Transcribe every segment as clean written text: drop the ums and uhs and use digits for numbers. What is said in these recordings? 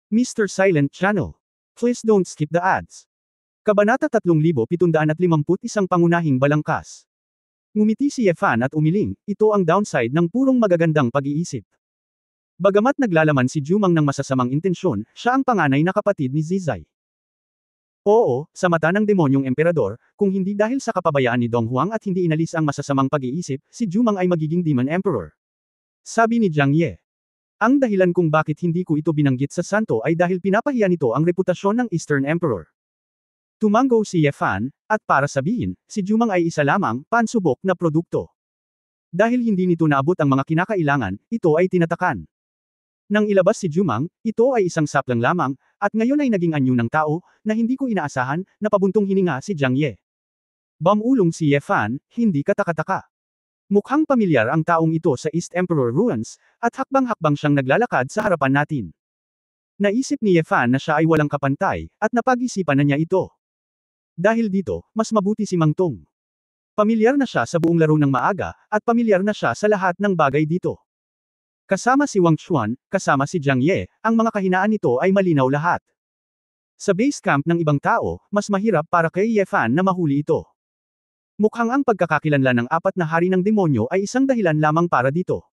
Mr. Silent Channel. Please don't skip the ads. Kabanata 3751 Pangunahing Balangkas. Ngumiti si Yefan at umiling, ito ang downside ng purong magagandang pag-iisip. Bagamat naglalaman si Jumang ng masasamang intensyon, siya ang panganay na kapatid ni Zizai. Oo, sa mata ng demonyong emperador, kung hindi dahil sa kapabayaan ni Dong Huang at hindi inalis ang masasamang pag-iisip, si Jumang ay magiging Demon Emperor. Sabi ni Jiang Ye. Ang dahilan kung bakit hindi ko ito binanggit sa santo ay dahil pinapahiya nito ang reputasyon ng Eastern Emperor. Tumango si Yefan, at para sabihin, si Jumang ay isa lamang, pansubok na produkto. Dahil hindi nito naabot ang mga kinakailangan, ito ay tinatakan. Nang ilabas si Jumang, ito ay isang saplang lamang, at ngayon ay naging anyo ng tao, na hindi ko inaasahan, na pabuntong hininga si Jiang Ye. Bamulong si Yefan, hindi kataka-taka. Mukhang pamilyar ang taong ito sa East Emperor Ruins, at hakbang-hakbang siyang naglalakad sa harapan natin. Naisip ni Yefan na siya ay walang kapantay, at napag-isipan na niya ito. Dahil dito, mas mabuti si Mang Tong. Pamilyar na siya sa buong laro ng maaga, at pamilyar na siya sa lahat ng bagay dito. Kasama si Wang Chuan, kasama si Jiang Ye, ang mga kahinaan nito ay malinaw lahat. Sa base camp ng ibang tao, mas mahirap para kay Yefan na mahuli ito. Mukhang ang pagkakakilanlan ng apat na hari ng demonyo ay isang dahilan lamang para dito.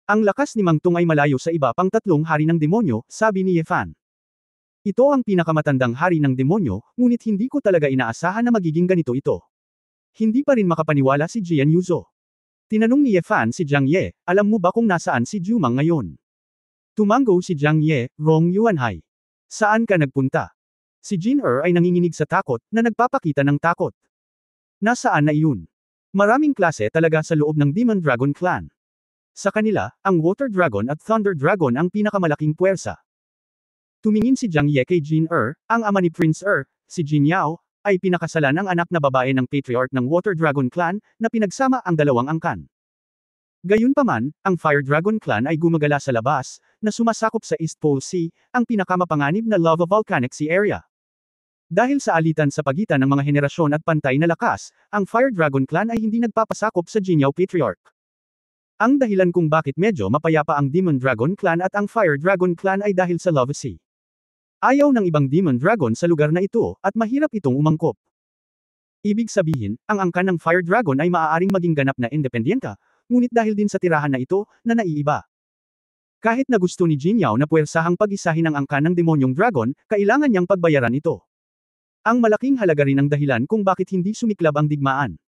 Ang lakas ni Mang Tong ay malayo sa iba pang tatlong hari ng demonyo, sabi ni Yefan. Ito ang pinakamatandang hari ng demonyo, ngunit hindi ko talaga inaasahan na magiging ganito ito. Hindi pa rin makapaniwala si Jian Yuzo. Tinanong ni Yefan si Jiang Ye, alam mo ba kung nasaan si Jumang ngayon? Tumango si Jiang Ye, Rong Yuanhai. Saan ka nagpunta? Si Jin ay nanginginig sa takot, na nagpapakita ng takot. Nasaan na iyon? Maraming klase talaga sa loob ng Demon Dragon Clan. Sa kanila, ang Water Dragon at Thunder Dragon ang pinakamalaking puwersa. Tumingin si Jiang Ye kay Jin ang ama ni Prince si Jin Yao, ay pinakasalan ang anak na babae ng patriarch ng Water Dragon Clan, na pinagsama ang dalawang angkan. Gayunpaman, ang Fire Dragon Clan ay gumagala sa labas, na sumasakop sa East Pole Sea, ang pinakamapanganib na lava volcanic sea area. Dahil sa alitan sa pagitan ng mga henerasyon at pantay na lakas, ang Fire Dragon Clan ay hindi nagpapasakop sa Jin Yao Patriarch. Ang dahilan kung bakit medyo mapayapa ang Demon Dragon Clan at ang Fire Dragon Clan ay dahil sa Lava Sea. Ayaw ng ibang Demon Dragon sa lugar na ito, at mahirap itong umangkop. Ibig sabihin, ang angkan ng Fire Dragon ay maaaring maging ganap na independyenta, ngunit dahil din sa tirahan na ito, na naiiba. Kahit na gusto ni Jin Yao na puwersahang pag-isahin ang angkan ng demonyong dragon, kailangan niyang pagbayaran ito. Ang malaking halaga rin ang dahilan kung bakit hindi sumiklab ang digmaan.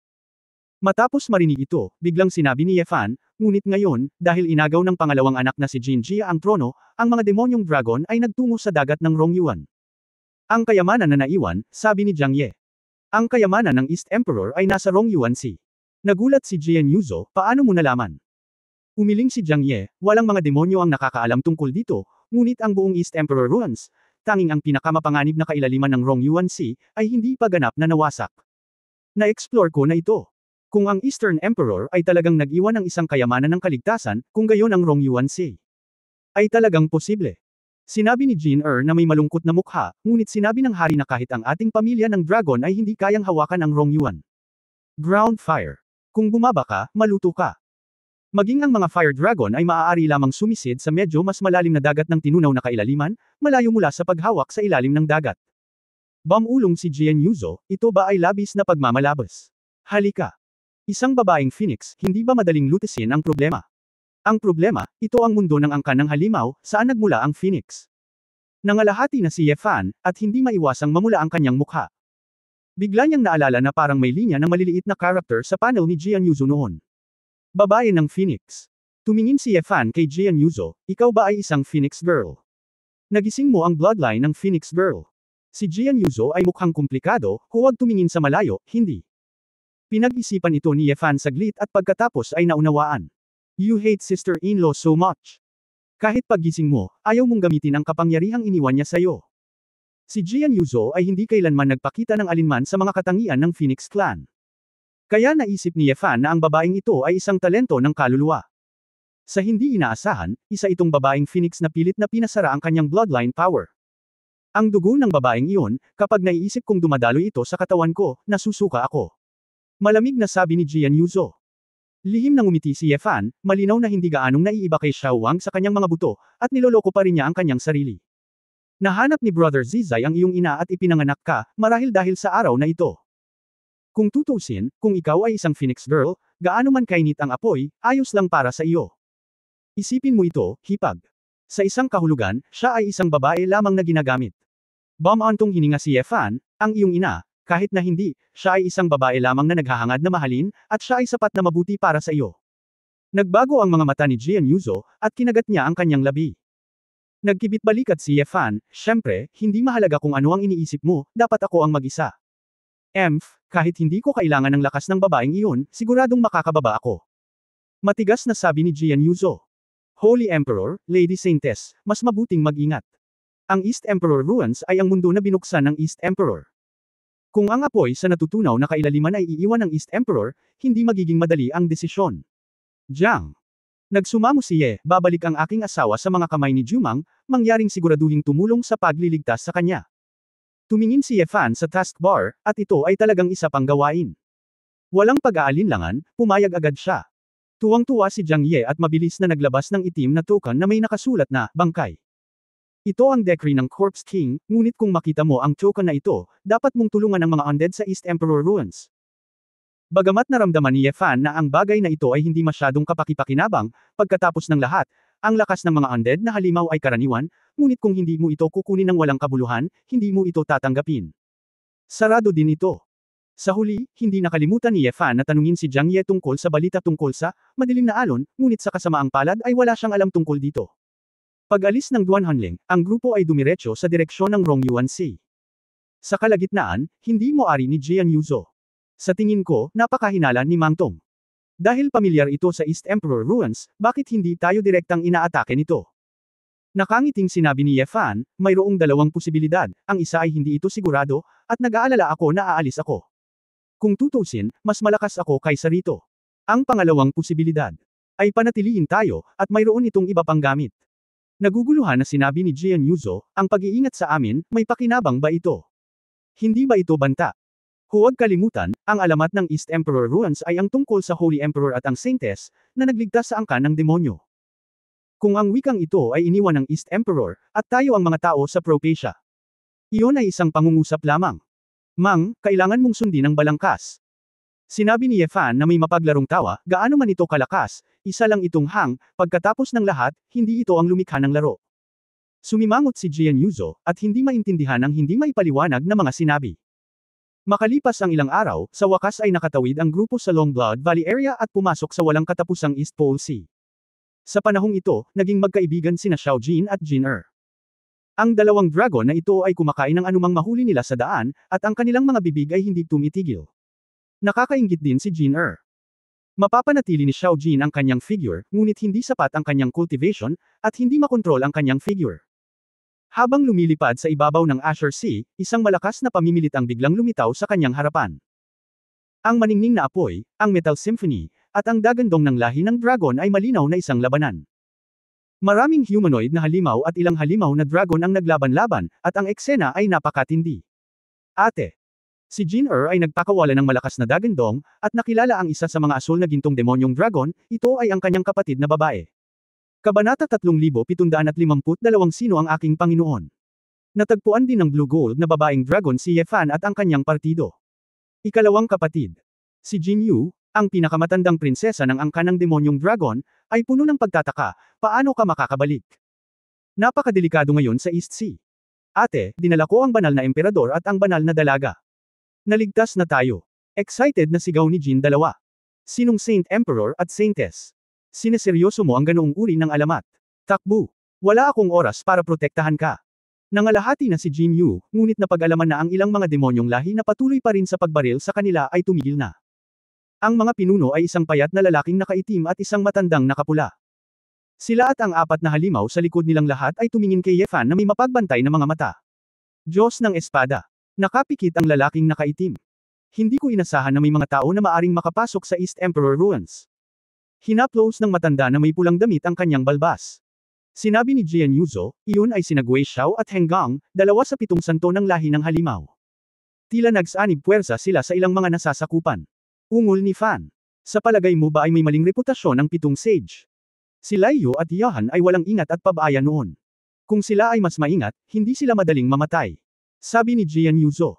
Matapos marinig ito, biglang sinabi ni Yefan, ngunit ngayon, dahil inagaw ng pangalawang anak na si Jin Jia ang trono, ang mga demonyong dragon ay nagtungo sa dagat ng Rongyuan. Ang kayamanan na naiwan, sabi ni Jiang Ye. Ang kayamanan ng East Emperor ay nasa Rongyuan Sea. Nagulat si Jian Yuzo, paano mo nalaman? Umiling si Jiang Ye, walang mga demonyo ang nakakaalam tungkol dito, ngunit ang buong East Emperor Ruins, tanging ang pinakamapanganib na kailaliman ng Rongyuan Sea, ay hindi pa ganap na nawasak. Na-explore ko na ito. Kung ang Eastern Emperor ay talagang nag-iwan ng isang kayamanan ng kaligtasan, kung gayon ang Rongyuan Sea, ay talagang posible. Sinabi ni Jin na may malungkot na mukha, ngunit sinabi ng hari na kahit ang ating pamilya ng dragon ay hindi kayang hawakan ang Rongyuan. Ground fire. Kung bumaba ka, maluto ka. Maging ang mga Fire Dragon ay maaari lamang sumisid sa medyo mas malalim na dagat ng tinunaw na kailaliman, malayo mula sa paghawak sa ilalim ng dagat. Bamulong si Jian Yuzo, ito ba ay labis na pagmamalabas? Halika. Isang babaeng phoenix, hindi ba madaling lutasin ang problema? Ang problema, ito ang mundo ng angkan ng halimaw, saan nagmula ang phoenix. Nangalahati na si Yefan, at hindi maiwasang mamula ang kanyang mukha. Bigla niyang naalala na parang may linya ng maliliit na character sa panel ni Jian Yuzo noon. Babae ng Phoenix. Tumingin si Yefan kay Jian Yuzo, ikaw ba ay isang Phoenix Girl? Nagising mo ang bloodline ng Phoenix Girl. Si Jian Yuzo ay mukhang komplikado, huwag tumingin sa malayo, hindi. Pinag-isipan ito ni Yefan saglit at pagkatapos ay naunawaan. You hate sister-in-law so much. Kahit paggising mo, ayaw mong gamitin ang kapangyarihang iniwan niya sa'yo. Si Jian Yuzo ay hindi kailanman nagpakita ng alinman sa mga katangian ng Phoenix Clan. Kaya naisip ni Yefan na ang babaeng ito ay isang talento ng kaluluwa. Sa hindi inaasahan, isa itong babaeng Phoenix na pilit na pinasara ang kanyang bloodline power. Ang dugo ng babaeng iyon, kapag naiisip kong dumadaloy ito sa katawan ko, nasusuka ako. Malamig na sabi ni Jian Yuzo. Lihim na ngumiti si Yefan, malinaw na hindi gaanong naiiba kay Xiao Wang sa kanyang mga buto, at niloloko pa rin niya ang kanyang sarili. Nahanap ni Brother Zizai ang iyong ina at ipinanganak ka, marahil dahil sa araw na ito. Kung tutusin, kung ikaw ay isang Phoenix Girl, gaano man kainit ang apoy, ayos lang para sa iyo. Isipin mo ito, hipag. Sa isang kahulugan, siya ay isang babae lamang na ginagamit. Bumantong hininga si Yefan, ang iyong ina, kahit na hindi, siya ay isang babae lamang na naghahangad na mahalin, at siya ay sapat na mabuti para sa iyo. Nagbago ang mga mata ni Jian Yuzo, at kinagat niya ang kanyang labi. Nagkibit-balikat si Yefan, syempre, hindi mahalaga kung ano ang iniisip mo, dapat ako ang mag-isa. Kahit hindi ko kailangan ng lakas ng babaeng iyon, siguradong makakababa ako. Matigas na sabi ni Jian Yuzo. Holy Emperor, Lady Saintess, mas mabuting mag-ingat. Ang East Emperor Ruins ay ang mundo na binuksan ng East Emperor. Kung ang apoy sa natutunaw na kailaliman ay iiwan ng East Emperor, hindi magiging madali ang desisyon. Jiang. Nagsumamo si Ye, babalik ang aking asawa sa mga kamay ni Jumang, mangyaring siguraduhing tumulong sa pagliligtas sa kanya. Tumingin si Yefan sa taskbar, at ito ay talagang isa pang gawain. Walang pag-aalinlangan, pumayag agad siya. Tuwang-tuwa si Jiang Ye at mabilis na naglabas ng itim na token na may nakasulat na, bangkay. Ito ang decree ng Corpse King, ngunit kung makita mo ang token na ito, dapat mong tulungan ang mga undead sa East Emperor Ruins. Bagamat naramdaman ni Yefan na ang bagay na ito ay hindi masyadong kapakipakinabang, pagkatapos ng lahat, ang lakas ng mga undead na halimaw ay karaniwan, ngunit kung hindi mo ito kukunin ng walang kabuluhan, hindi mo ito tatanggapin. Sarado din ito. Sa huli, hindi nakalimutan ni Yefan na tanungin si Jiang Ye tungkol sa balita tungkol sa madilim na alon, ngunit sa kasamaang palad ay wala siyang alam tungkol dito. Pag-alis ng Duanhanling, ang grupo ay dumiretso sa direksyon ng Rongyuan Sea. Sa kalagitnaan, hindi mo ari ni Jian Yuzo. Sa tingin ko, napakahinala ni Mang Tong. Dahil pamilyar ito sa East Emperor Ruins, bakit hindi tayo direktang inaatake nito? Nakangiting sinabi ni Yefan, mayroong dalawang posibilidad, ang isa ay hindi ito sigurado, at nag-aalala ako na aalis ako. Kung tutusin, mas malakas ako kaysa rito. Ang pangalawang posibilidad ay panatilihin tayo, at mayroon itong iba pang gamit. Naguguluhan na sinabi ni Jian Yuzo, ang pag-iingat sa amin, may pakinabang ba ito? Hindi ba ito banta? Huwag kalimutan, ang alamat ng East Emperor Ruins ay ang tungkol sa Holy Emperor at ang Saintess, na nagligtas sa angkan ng demonyo. Kung ang wikang ito ay iniwan ng East Emperor, at tayo ang mga tao sa Propacia. Iyon ay isang pangungusap lamang. Mang, kailangan mong sundin ang balangkas. Sinabi ni Yefan na may mapaglarong tawa, gaano man ito kalakas, isa lang itong hang, pagkatapos ng lahat, hindi ito ang lumikha ng laro. Sumimangot si Jian Yuzo, at hindi maintindihan ang hindi maipaliwanag na mga sinabi. Makalipas ang ilang araw, sa wakas ay nakatawid ang grupo sa Longblood Valley area at pumasok sa walang katapusang East Pole Sea. Sa panahong ito, naging magkaibigan sina Xiao Jin at Jin Er. Ang dalawang dragon na ito ay kumakain ng anumang mahuli nila sa daan, at ang kanilang mga bibig ay hindi tumitigil. Nakakainggit din si Jin Er. Mapapanatili ni Xiao Jin ang kanyang figure, ngunit hindi sapat ang kanyang cultivation, at hindi makontrol ang kanyang figure. Habang lumilipad sa ibabaw ng Azure Sea, isang malakas na pamimilit ang biglang lumitaw sa kanyang harapan. Ang maningning na apoy, ang Metal Symphony, at ang dagandong ng lahi ng dragon ay malinaw na isang labanan. Maraming humanoid na halimaw at ilang halimaw na dragon ang naglaban-laban, at ang eksena ay napakatindi. Ate! Si Jin Er ay nagpakawala ng malakas na dagandong, at nakilala ang isa sa mga asul na gintong demonyong dragon, ito ay ang kanyang kapatid na babae. Kabanata 3752 Sino ang aking Panginoon? Natagpuan din ng Blue Gold na babaeng dragon si Yefan at ang kanyang partido. Ikalawang kapatid. Si Jin Yu, ang pinakamatandang prinsesa ng angkan ng demonyong dragon, ay puno ng pagtataka, paano ka makakabalik? Napakadelikado ngayon sa East Sea. Ate, dinala ko ang banal na emperador at ang banal na dalaga. Naligtas na tayo. Excited na sigaw ni Jin dalawa. Sinong Saint Emperor at Saintess? Sineseryoso mo ang ganoong uri ng alamat. Takbo. Wala akong oras para protektahan ka. Nangalahati na si Jin Yu, ngunit napag-alaman na ang ilang mga demonyong lahi na patuloy pa rin sa pagbaril sa kanila ay tumigil na. Ang mga pinuno ay isang payat na lalaking nakaitim at isang matandang nakapula. Sila at ang apat na halimaw sa likod nilang lahat ay tumingin kay Yefan na may mapagbantay na mga mata. Diyos ng espada. Nakapikit ang lalaking nakaitim. Hindi ko inasahan na may mga tao na maaring makapasok sa East Emperor Ruins. Hinaplos ng matanda na may pulang damit ang kanyang balbas. Sinabi ni Jian Yuzo, iyon ay sina Gui Xiao at Heng Gang, dalawa sa 7 santo ng lahi ng halimaw. Tila nagsanib puwersa sila sa ilang mga nasasakupan. Ungol ni Fan. Sa palagay mo ba ay may maling reputasyon ang 7 sage? Si Lai Yu at Yahan ay walang ingat at pabaya noon. Kung sila ay mas maingat, hindi sila madaling mamatay. Sabi ni Jian Yuzo.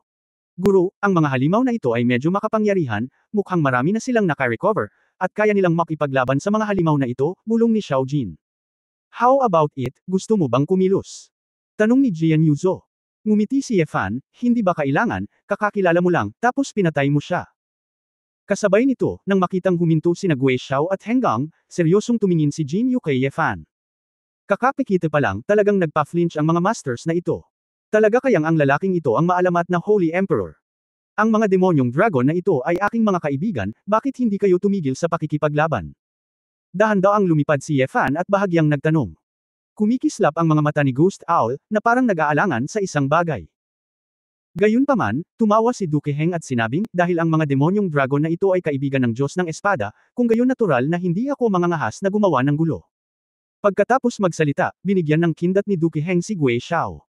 Guro, ang mga halimaw na ito ay medyo makapangyarihan, mukhang marami na silang naka-recover, at kaya nilang makipaglaban sa mga halimaw na ito, bulong ni Xiao Jin. How about it, gusto mo bang kumilos? Tanong ni Jian Yuzo. Ngumiti si Ye Fan, hindi ba kailangan, kakakilala mo lang, tapos pinatay mo siya. Kasabay nito, nang makitang huminto sina Gui Xiao at Heng Gang, seryosong tumingin si Jin Yu kay Ye Fan. Kakapikita pa lang, talagang nagpa-flinch ang mga masters na ito. Talaga kayang ang lalaking ito ang maalamat na Holy Emperor? Ang mga demonyong dragon na ito ay aking mga kaibigan, bakit hindi kayo tumigil sa pakikipaglaban? Dahan-daang lumipad si Ye Fan at bahagyang nagtanong. Kumikislap ang mga mata ni Ghost Owl, na parang nag-aalangan sa isang bagay. Gayunpaman, tumawa si Duke Heng at sinabing, dahil ang mga demonyong dragon na ito ay kaibigan ng Diyos ng Espada, kung gayon natural na hindi ako mangangahas na gumawa ng gulo. Pagkatapos magsalita, binigyan ng kindat ni Duke Heng si Gui Xiao.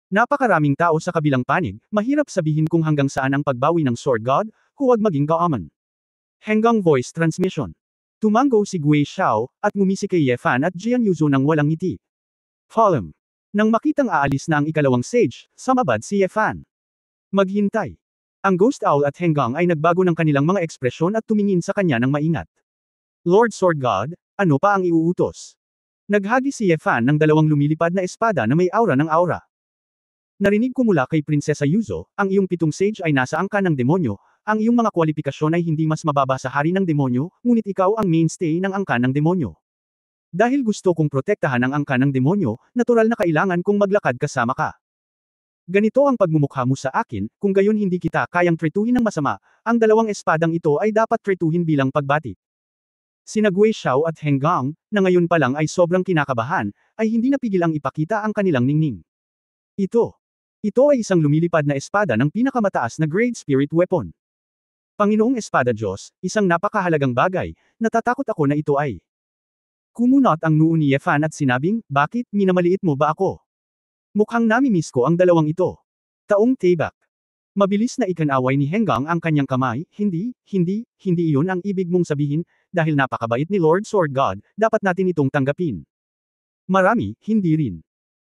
Napakaraming tao sa kabilang panig, mahirap sabihin kung hanggang saan ang pagbawi ng Sword God, huwag maging gaaman. Henggang voice transmission. Tumango si Gui Xiao, at ngumisi kay Ye Fan at Jian Yuzo nang walang ngiti. Falem. Nang makitang aalis na ang ikalawang sage, sumabad si Ye Fan. Maghintay. Ang Ghost Owl at Heng Gang ay nagbago ng kanilang mga ekspresyon at tumingin sa kanya ng maingat. Lord Sword God, ano pa ang iuutos? Naghagi si Ye Fan ng dalawang lumilipad na espada na may aura ng aura. Narinig ko mula kay Prinsesa Yuzo, ang iyong 7 sage ay nasa angka ng demonyo, ang iyong mga kwalifikasyon ay hindi mas mababa sa hari ng demonyo, ngunit ikaw ang mainstay ng angka ng demonyo. Dahil gusto kong protektahan ang angka ng demonyo, natural na kailangan kong maglakad kasama ka. Ganito ang pagmumukha mo sa akin, kung gayon hindi kita kayang tretuhin ng masama, ang dalawang espadang ito ay dapat tretuhin bilang pagbati. Sina Gui Xiao at Heng Gang, na ngayon pa lang ay sobrang kinakabahan, ay hindi napigil ang ipakita ang kanilang ningning. Ito ay isang lumilipad na espada ng pinakamataas na grade spirit weapon. Panginoong Espada Diyos, isang napakahalagang bagay, natatakot ako na ito ay. Kumunot ang noo ni Ye Fan at sinabing, bakit, minamaliit mo ba ako? Mukhang namimiss ko ang dalawang ito. Taong tebak. Mabilis na ikanaway ni Heng Gang ang kanyang kamay, hindi iyon ang ibig mong sabihin, dahil napakabait ni Lord Sword God, dapat natin itong tanggapin. Marami, hindi rin.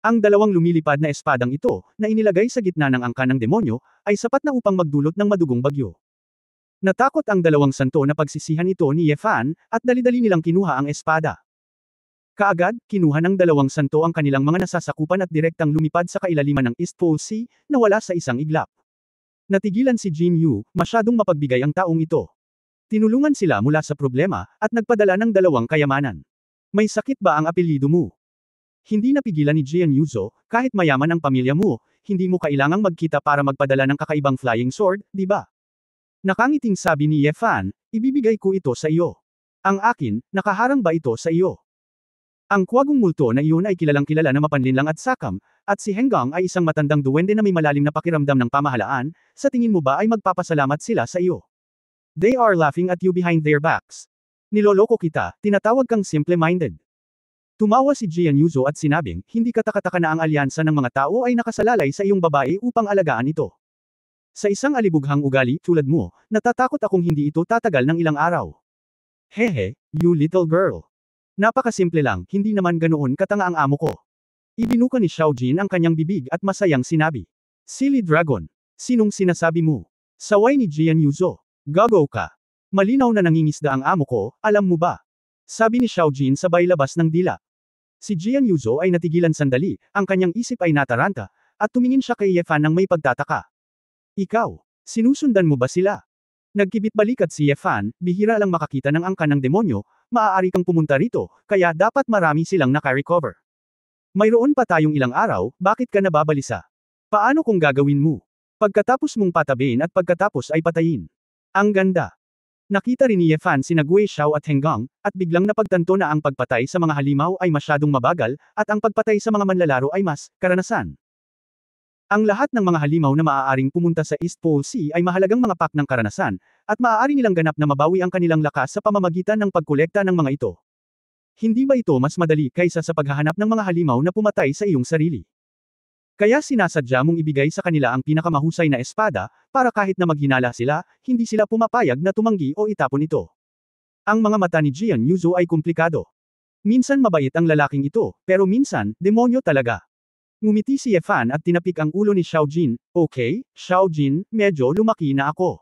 Ang dalawang lumilipad na espadang ito, na inilagay sa gitna ng angka ng demonyo, ay sapat na upang magdulot ng madugong bagyo. Natakot ang dalawang santo na pagsisihan ito ni Ye Fan, at dali-dali nilang kinuha ang espada. Kaagad, kinuha ng dalawang santo ang kanilang mga nasasakupan at direktang lumipad sa kailaliman ng East Pole Sea, na wala sa isang iglap. Natigilan si Jin Yu, masyadong mapagbigay ang taong ito. Tinulungan sila mula sa problema, at nagpadala ng dalawang kayamanan. May sakit ba ang apelyido mo? Hindi napigilan ni Jian Yuzo, kahit mayaman ang pamilya mo, hindi mo kailangang magkita para magpadala ng kakaibang flying sword, di ba? Nakangiting sabi ni Ye Fan, ibibigay ko ito sa iyo. Ang akin, nakaharang ba ito sa iyo? Ang kwagong multo na iyon ay kilalang-kilala na mapanlinlang at sakam, at si Heng Gang ay isang matandang duwende na may malalim na pakiramdam ng pamahalaan, sa tingin mo ba ay magpapasalamat sila sa iyo? They are laughing at you behind their backs. Niloloko kita, tinatawag kang simple-minded. Tumawa si Jian Yuzo at sinabing, hindi katakataka na ang alyansa ng mga tao ay nakasalalay sa iyong babae upang alagaan ito. Sa isang alibughang ugali tulad mo, natatakot akong hindi ito tatagal ng ilang araw. Hehe, you little girl. Napakasimple lang, hindi naman ganoon katanga ang amo ko. Ibinuka ni Xiao Jin ang kanyang bibig at masayang sinabi. Silly dragon. Sinong sinasabi mo? Saway ni Jian Yuzo. Gago ka. Malinaw na nangingisda ang amo ko, alam mo ba? Sabi ni Xiao Jin sabay labas ng dila. Si Jian Yuzo ay natigilan sandali, ang kanyang isip ay nataranta, at tumingin siya kay Ye Fan ng may pagtataka. Ikaw, sinusundan mo ba sila? Nagkibit balikat si Ye Fan, bihira lang makakita ng angka ng demonyo, maaari kang pumunta rito, kaya dapat marami silang naka-recover. Mayroon pa tayong ilang araw, bakit ka nababalisa? Paano kung gagawin mo? Pagkatapos mong patabihin at pagkatapos ay patayin. Ang ganda. Nakita rin ni Ye Fan sina Gui Xiao at Heng Gang, at biglang napagtanto na ang pagpatay sa mga halimaw ay masyadong mabagal, at ang pagpatay sa mga manlalaro ay mas karanasan. Ang lahat ng mga halimaw na maaaring pumunta sa East Pole Sea ay mahalagang mga pak ng karanasan, at maaari nilang ganap na mabawi ang kanilang lakas sa pamamagitan ng pagkolekta ng mga ito. Hindi ba ito mas madali kaysa sa paghahanap ng mga halimaw na pumatay sa iyong sarili? Kaya sinasadya mong ibigay sa kanila ang pinakamahusay na espada, para kahit na maghinala sila, hindi sila pumapayag na tumanggi o itapon ito. Ang mga mata ni Jian Yuzo ay komplikado. Minsan mabait ang lalaking ito, pero minsan, demonyo talaga. Ngumiti si Ye Fan at tinapik ang ulo ni Xiao Jin. Okay, Xiao Jin, medyo lumaki na ako.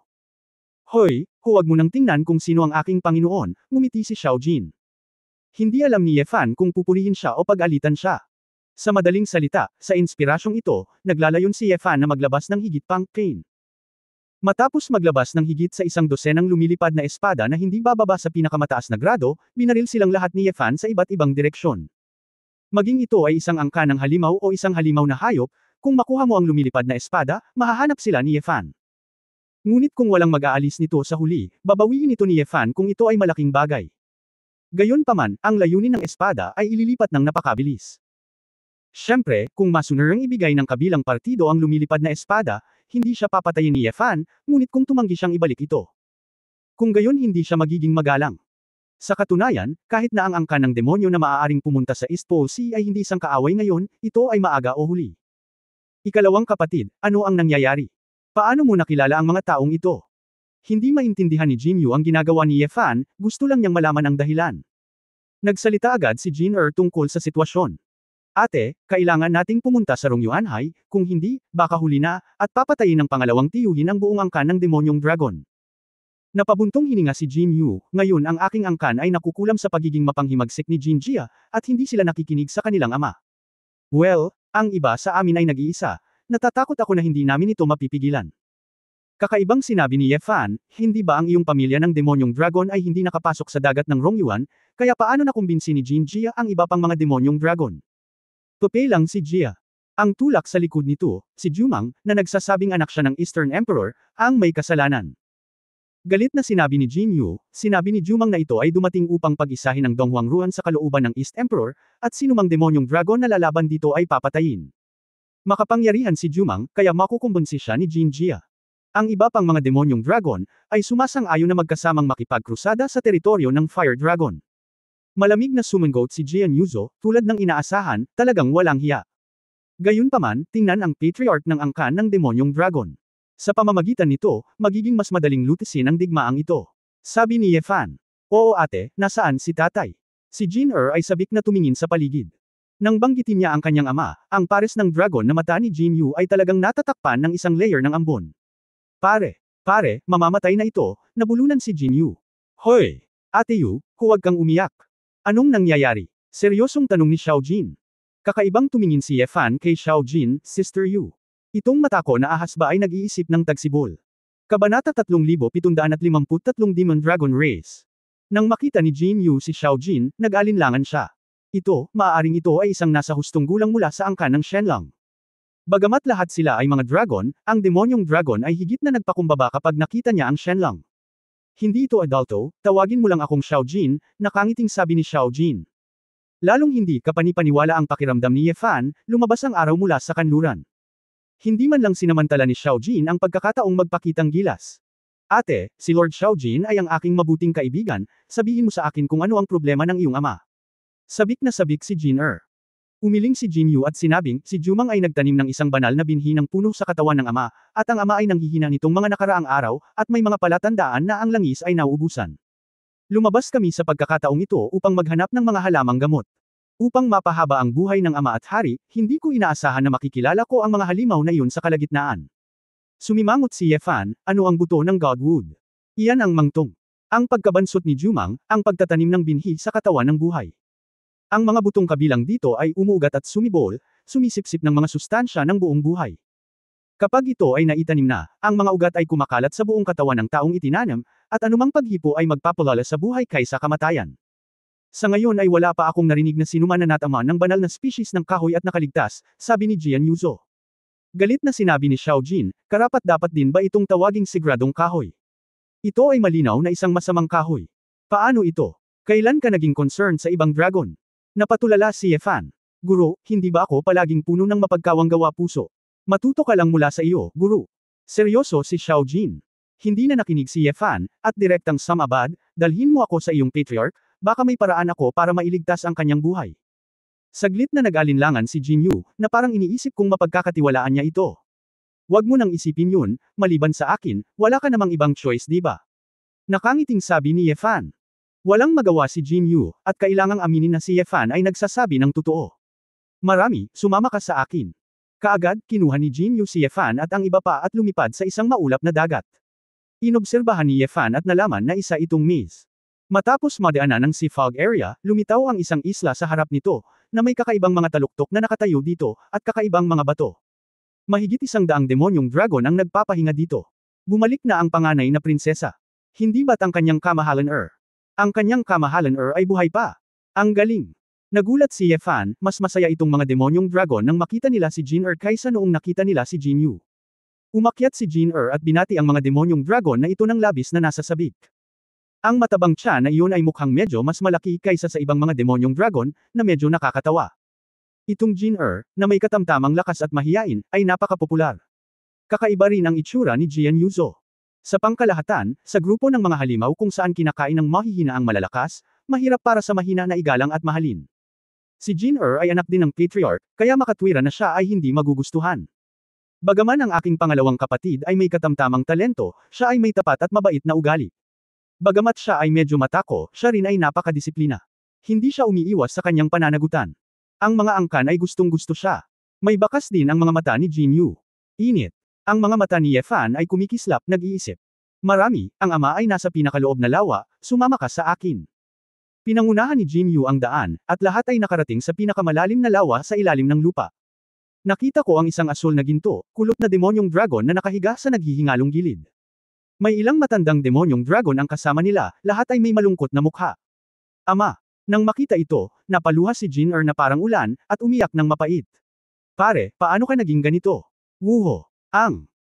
Hoy, huwag mo nang tingnan kung sino ang aking Panginoon, ngumiti si Xiao Jin. Hindi alam ni Ye Fan kung pupurihin siya o pag-alitan siya. Sa madaling salita, sa inspirasyong ito, naglalayon si Ye Fan na maglabas ng higit pang pain. Matapos maglabas ng higit sa 100 lumilipad na espada na hindi bababa sa pinakamataas na grado, binaril silang lahat ni Ye Fan sa iba't ibang direksyon. Maging ito ay isang angka ng halimaw o isang halimaw na hayop, kung makuha mo ang lumilipad na espada, mahahanap sila ni Ye Fan. Ngunit kung walang mag-aalis nito sa huli, babawiin ito ni Ye Fan kung ito ay malaking bagay. Gayunpaman, ang layunin ng espada ay ililipat ng napakabilis. Siyempre, kung masunarang ibigay ng kabilang partido ang lumilipad na espada, hindi siya papatayin ni Ye Fan, ngunit kung tumanggi siyang ibalik ito. Kung gayon hindi siya magiging magalang. Sa katunayan, kahit na ang angka ng demonyo na maaaring pumunta sa East Pole Sea ay hindi isang kaaway ngayon, ito ay maaga o huli. Ikalawang kapatid, ano ang nangyayari? Paano mo nakilala ang mga taong ito? Hindi maintindihan ni Jin Yu ang ginagawa ni Ye Fan, gusto lang niyang malaman ang dahilan. Nagsalita agad si Jin tungkol sa sitwasyon. Ate, kailangan nating pumunta sa Rongyuanhai, kung hindi, baka huli na, at papatayin ng pangalawang tiyuhin ang buong angkan ng demonyong dragon. Napabuntong hininga si Jin Yu, ngayon ang aking angkan ay nakukulam sa pagiging mapanghimagsik ni Jin Jia, at hindi sila nakikinig sa kanilang ama. Well, ang iba sa amin ay nag-iisa, natatakot ako na hindi namin ito mapipigilan. Kakaibang sinabi ni Ye Fan, hindi ba ang iyong pamilya ng demonyong dragon ay hindi nakapasok sa dagat ng Rongyuan, kaya paano nakumbinsi ni Jin Jia ang iba pang mga demonyong dragon? Tupe lang si Jia. Ang tulak sa likod nito, si Jumang, na nagsasabing anak siya ng Eastern Emperor, ang may kasalanan. Galit na sinabi ni Jin Yu, sinabi ni Jumang na ito ay dumating upang pag-isahin ang Donghuang Ruan sa kalooban ng East Emperor, at sinumang demonyong dragon na lalaban dito ay papatayin. Makapangyarihan si Jumang, kaya makukumbinsi siya ni Jin Jia. Ang iba pang mga demonyong dragon, ay sumasang-ayon na magkasamang makipagkrusada sa teritoryo ng Fire Dragon. Malamig na sumangot si Jian Yuzo, tulad ng inaasahan, talagang walang hiya. Gayunpaman, tingnan ang patriarch ng angkan ng demonyong dragon. Sa pamamagitan nito, magiging mas madaling lutisin ang digmaang ito. Sabi ni Ye Fan. Oo ate, nasaan si tatay? Si Jin ay sabik na tumingin sa paligid. Nang banggitin niya ang kanyang ama, ang pares ng dragon na mata ni Jin Yu ay talagang natatakpan ng isang layer ng ambon. Pare, mamamatay na ito, nabulunan si Jin Yu. Hoy! Ate Yu, huwag kang umiyak. Anong nangyayari? Seryosong tanong ni Xiao Jin. Kakaibang tumingin si Ye Fan kay Xiao Jin, Sister Yu. Itong mata ko na ahas ba ay nag-iisip ng tagsibol. Kabanata 3753 Demon Dragon Race. Nang makita ni Jin Yu si Xiao Jin, nag-alinlangan siya. Maaaring ito ay isang nasa hustong gulang mula sa angkan ng Shenlong. Bagamat lahat sila ay mga dragon, ang demonyong dragon ay higit na nagpakumbaba kapag nakita niya ang Shenlong. Hindi ito adulto, tawagin mo lang akong Xiao Jin, nakangiting sabi ni Xiao Jin. Lalong hindi kapanipaniwala ang pakiramdam ni Ye Fan, lumabas ang araw mula sa kanluran. Hindi man lang sinamantala ni Xiao Jin ang pagkakataong magpakitang gilas. Ate, si Lord Xiao Jin ay ang aking mabuting kaibigan, sabihin mo sa akin kung ano ang problema ng iyong ama. Sabik na sabik si Jin Umiling si Jin Yu at sinabing, si Jumang ay nagtanim ng isang banal na binhi ng puno sa katawan ng ama, at ang ama ay nanghihina nitong mga nakaraang araw, at may mga palatandaan na ang langis ay nauubusan. Lumabas kami sa pagkakataong ito upang maghanap ng mga halamang gamot. Upang mapahaba ang buhay ng ama at hari, hindi ko inaasahan na makikilala ko ang mga halimaw na iyon sa kalagitnaan. Sumimangot si Ye Fan, ano ang buto ng Godwood? Iyan ang mangtong. Ang pagkabansot ni Jumang, ang pagtatanim ng binhi sa katawan ng buhay. Ang mga butong kabilang dito ay umuugat at sumibol, sumisipsip ng mga sustansya ng buong buhay. Kapag ito ay naitanim na, ang mga ugat ay kumakalat sa buong katawan ng taong itinanam, at anumang paghipo ay magpapalala sa buhay kaysa kamatayan. Sa ngayon ay wala pa akong narinig na sinuman na natama ng banal na species ng kahoy at nakaligtas, sabi ni Jian Yuzo. Galit na sinabi ni Xiao Jin, karapat-dapat din ba itong tawaging sigradong kahoy? Ito ay malinaw na isang masamang kahoy. Paano ito? Kailan ka naging concerned sa ibang dragon? Napatulala si Ye Fan. Guro, hindi ba ako palaging puno ng mapagkawanggawa puso? Matuto ka lang mula sa iyo, guro. Seryoso si Xiao Jin. Hindi na nakinig si Ye Fan, at direktang samabad, dalhin mo ako sa iyong patriarch, baka may paraan ako para mailigtas ang kanyang buhay. Saglit na nag-alinlangan si Jin Yu, na parang iniisip kung mapagkakatiwalaan niya ito. Wag mo nang isipin yun, maliban sa akin, wala ka namang ibang choice di ba? Nakangiting sabi ni Ye Fan. Walang magawa si Jin Yu, at kailangang aminin na si Ye Fan ay nagsasabi ng totoo. Marami, sumama ka sa akin. Kaagad, kinuha ni Jin Yu si Ye Fan at ang iba pa at lumipad sa isang maulap na dagat. Inobserbahan ni Ye Fan at nalaman na isa itong maze. Matapos madaanan ng Sea Fog Area, lumitaw ang isang isla sa harap nito, na may kakaibang mga taluktok na nakatayo dito, at kakaibang mga bato. Mahigit 100 demonyong dragon ang nagpapahinga dito. Bumalik na ang panganay na prinsesa. Hindi ba't ang kanyang kamahalan Ang kanyang kamahalan ay buhay pa. Ang galing. Nagulat si Ye Fan, mas masaya itong mga demonyong dragon nang makita nila si Jin kaysa noong nakita nila si Jin Yu. Umakyat si Jin at binati ang mga demonyong dragon na ito ng labis na nasa sabik. Ang matabang tiyan na iyon ay mukhang medyo mas malaki kaysa sa ibang mga demonyong dragon, na medyo nakakatawa. Itong Jin na may katamtamang lakas at mahiyain, ay napakapopular. Kakaiba rin ang itsura ni Jian Yuzo. Sa pangkalahatan, sa grupo ng mga halimaw kung saan kinakain ng mahihina ang malalakas, mahirap para sa mahina na igalang at mahalin. Si Jin ay anak din ng patriarch, kaya makatwira na siya ay hindi magugustuhan. Bagaman ang aking pangalawang kapatid ay may katamtamang talento, siya ay may tapat at mabait na ugali. Bagamat siya ay medyo matako, siya rin ay napakadisiplina. Hindi siya umiiwas sa kanyang pananagutan. Ang mga angkan ay gustong-gusto siya. May bakas din ang mga mata ni Jin Yu. Init. Ang mga mata ni Ye Fan ay kumikislap, nag-iisip. Marami, ang ama ay nasa pinakaloob na lawa, sumama ka sa akin. Pinangunahan ni Jin Yu ang daan, at lahat ay nakarating sa pinakamalalim na lawa sa ilalim ng lupa. Nakita ko ang isang asul na ginto, kulot na demonyong dragon na nakahiga sa naghihingalong gilid. May ilang matandang demonyong dragon ang kasama nila, lahat ay may malungkot na mukha. Ama. Nang makita ito, napaluha si Jin na parang ulan, at umiyak ng mapait. Pare, paano ka naging ganito? Wuho.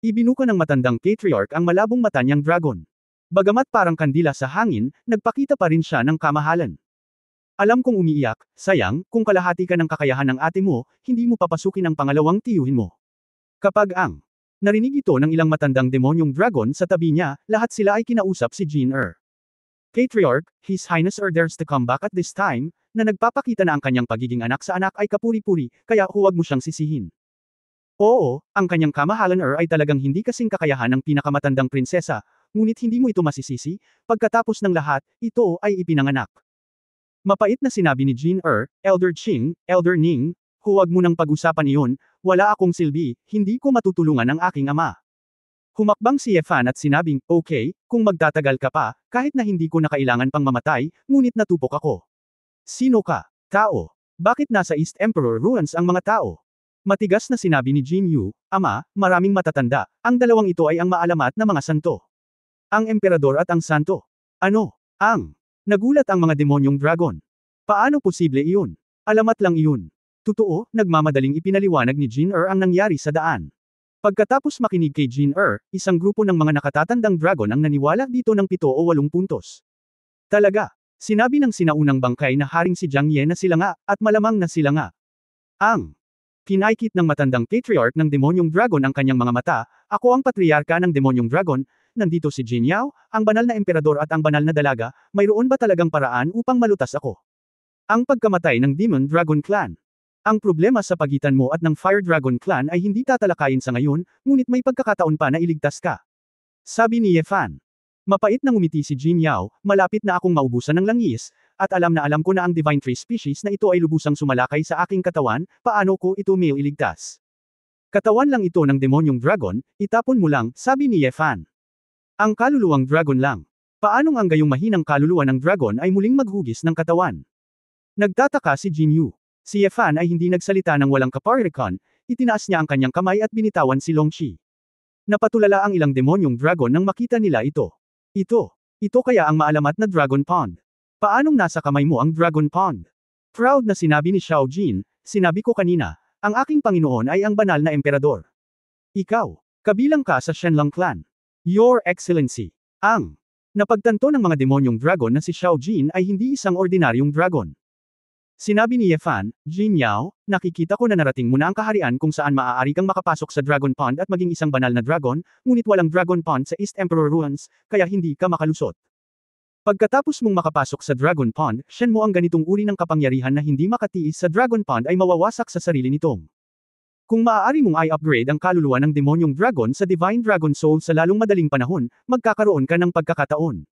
Ibinuka ng matandang patriarch ang malabong mata niyang dragon. Bagamat parang kandila sa hangin, nagpakita pa rin siya ng kamahalan. Alam kong umiiyak, sayang, kung kalahati ka ng kakayahan ng ate mo, hindi mo papasukin ang pangalawang tiyuhin mo. Kapag narinig ito ng ilang matandang demonyong dragon sa tabi niya, lahat sila ay kinausap si Jin Patriarch, His Highness dares to come back at this time, na nagpapakita na ang kanyang pagiging anak sa anak ay kapuri-puri, kaya huwag mo siyang sisihin. Oo, ang kanyang kamahalan ay talagang hindi kasing kakayahan ng pinakamatandang prinsesa, ngunit hindi mo ito masisisi, pagkatapos ng lahat, ito ay ipinanganak. Mapait na sinabi ni Jin Elder Qing, Elder Ning, huwag mo nang pag-usapan iyon, wala akong silbi, hindi ko matutulungan ang aking ama. Humakbang si Ye Fan at sinabing, okay, kung magtatagal ka pa, kahit na hindi ko na kailangan pang mamatay, ngunit natupok ako. Sino ka? Tao. Bakit nasa East Emperor Ruins ang mga tao? Matigas na sinabi ni Jin Yu, Ama, maraming matatanda, ang dalawang ito ay ang maalamat na mga santo. Ang emperador at ang santo. Ano? Nagulat ang mga demonyong dragon. Paano posible iyon? Alamat lang iyon. Totoo, nagmamadaling ipinaliwanag ni Jin ang nangyari sa daan. Pagkatapos makinig kay Jin isang grupo ng mga nakatatandang dragon ang naniwala dito ng 7 o 8 puntos. Talaga, sinabi ng sinaunang bangkay na haring si Jiang Ye na sila nga, at malamang na sila nga. Kinaikit ng matandang patriarch ng demonyong dragon ang kanyang mga mata, ako ang patriarka ng demonyong dragon, nandito si Jin Yao, ang banal na emperador at ang banal na dalaga, mayroon ba talagang paraan upang malutas ako? Ang pagkamatay ng Demon Dragon Clan. Ang problema sa pagitan mo at ng Fire Dragon Clan ay hindi tatalakayin sa ngayon, ngunit may pagkakataon pa na iligtas ka. Sabi ni Ye Fan. Mapait na ngumiti si Jin Yao, malapit na akong maubusan ng langis, at alam na alam ko na ang Divine Tree species na ito ay lubusang sumalakay sa aking katawan, paano ko ito may iligtas? Katawan lang ito ng demonyong dragon, itapon mo lang, sabi ni Ye Fan. Ang kaluluwang dragon lang. Paanong ang gayong mahinang kaluluwa ng dragon ay muling maghugis ng katawan? Nagtataka si Jin Yu. Si Ye Fan ay hindi nagsalita ng walang kaparirikan, itinaas niya ang kanyang kamay at binitawan si Long Qi. Napatulala ang ilang demonyong dragon nang makita nila ito. Ito kaya ang maalamat na Dragon Pond. Paanong nasa kamay mo ang Dragon Pond? Proud na sinabi ni Xiao Jin, sinabi ko kanina, ang aking Panginoon ay ang banal na emperador. Ikaw, kabilang ka sa Shenlong Clan. Your Excellency. Napagtanto ng mga demonyong dragon na si Xiao Jin ay hindi isang ordinaryong dragon. Sinabi ni Ye Fan, Jin Yao, nakikita ko na narating mo na ang kaharian kung saan maaari kang makapasok sa Dragon Pond at maging isang banal na dragon, ngunit walang Dragon Pond sa East Emperor Ruins, kaya hindi ka makalusot. Pagkatapos mong makapasok sa Dragon Pond, Shen mo ang ganitong uri ng kapangyarihan na hindi makatiis sa Dragon Pond ay mawawasak sa sarili nitong. Kung maaari mong i-upgrade ang kaluluwa ng demonyong dragon sa Divine Dragon Soul sa lalong madaling panahon, magkakaroon ka ng pagkakataon.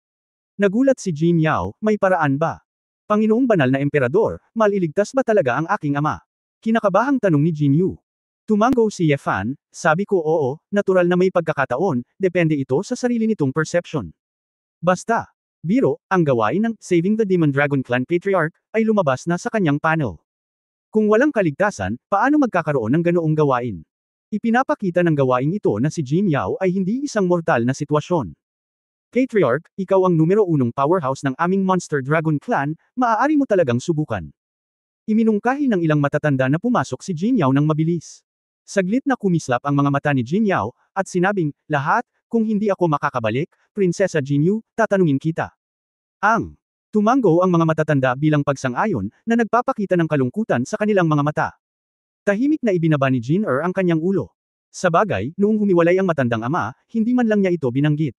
Nagulat si Jin Yao, may paraan ba? Panginoong banal na emperador, maliligtas ba talaga ang aking ama? Kinakabahang tanong ni Jin Yu. Tumango si Ye Fan, sabi ko oo, natural na may pagkakataon, depende ito sa sarili nitong perception. Basta, biro, ang gawain ng Saving the Demon Dragon Clan Patriarch ay lumabas na sa kanyang panel. Kung walang kaligtasan, paano magkakaroon ng ganoong gawain? Ipinapakita ng gawaing ito na si Jin Yao ay hindi isang mortal na sitwasyon. Patriarch, ikaw ang numero unong powerhouse ng aming Monster Dragon Clan, maaari mo talagang subukan. Iminungkahi ng ilang matatanda na pumasok si Jin Yao ng mabilis. Saglit na kumislap ang mga mata ni Jin Yao, at sinabing, lahat, kung hindi ako makakabalik, Prinsesa Jin Yu, tatanungin kita. Tumango ang mga matatanda bilang pagsang-ayon, na nagpapakita ng kalungkutan sa kanilang mga mata. Tahimik na ibinaba ni Jin ang kanyang ulo. Sabagay, noong humiwalay ang matandang ama, hindi man lang niya ito binanggit.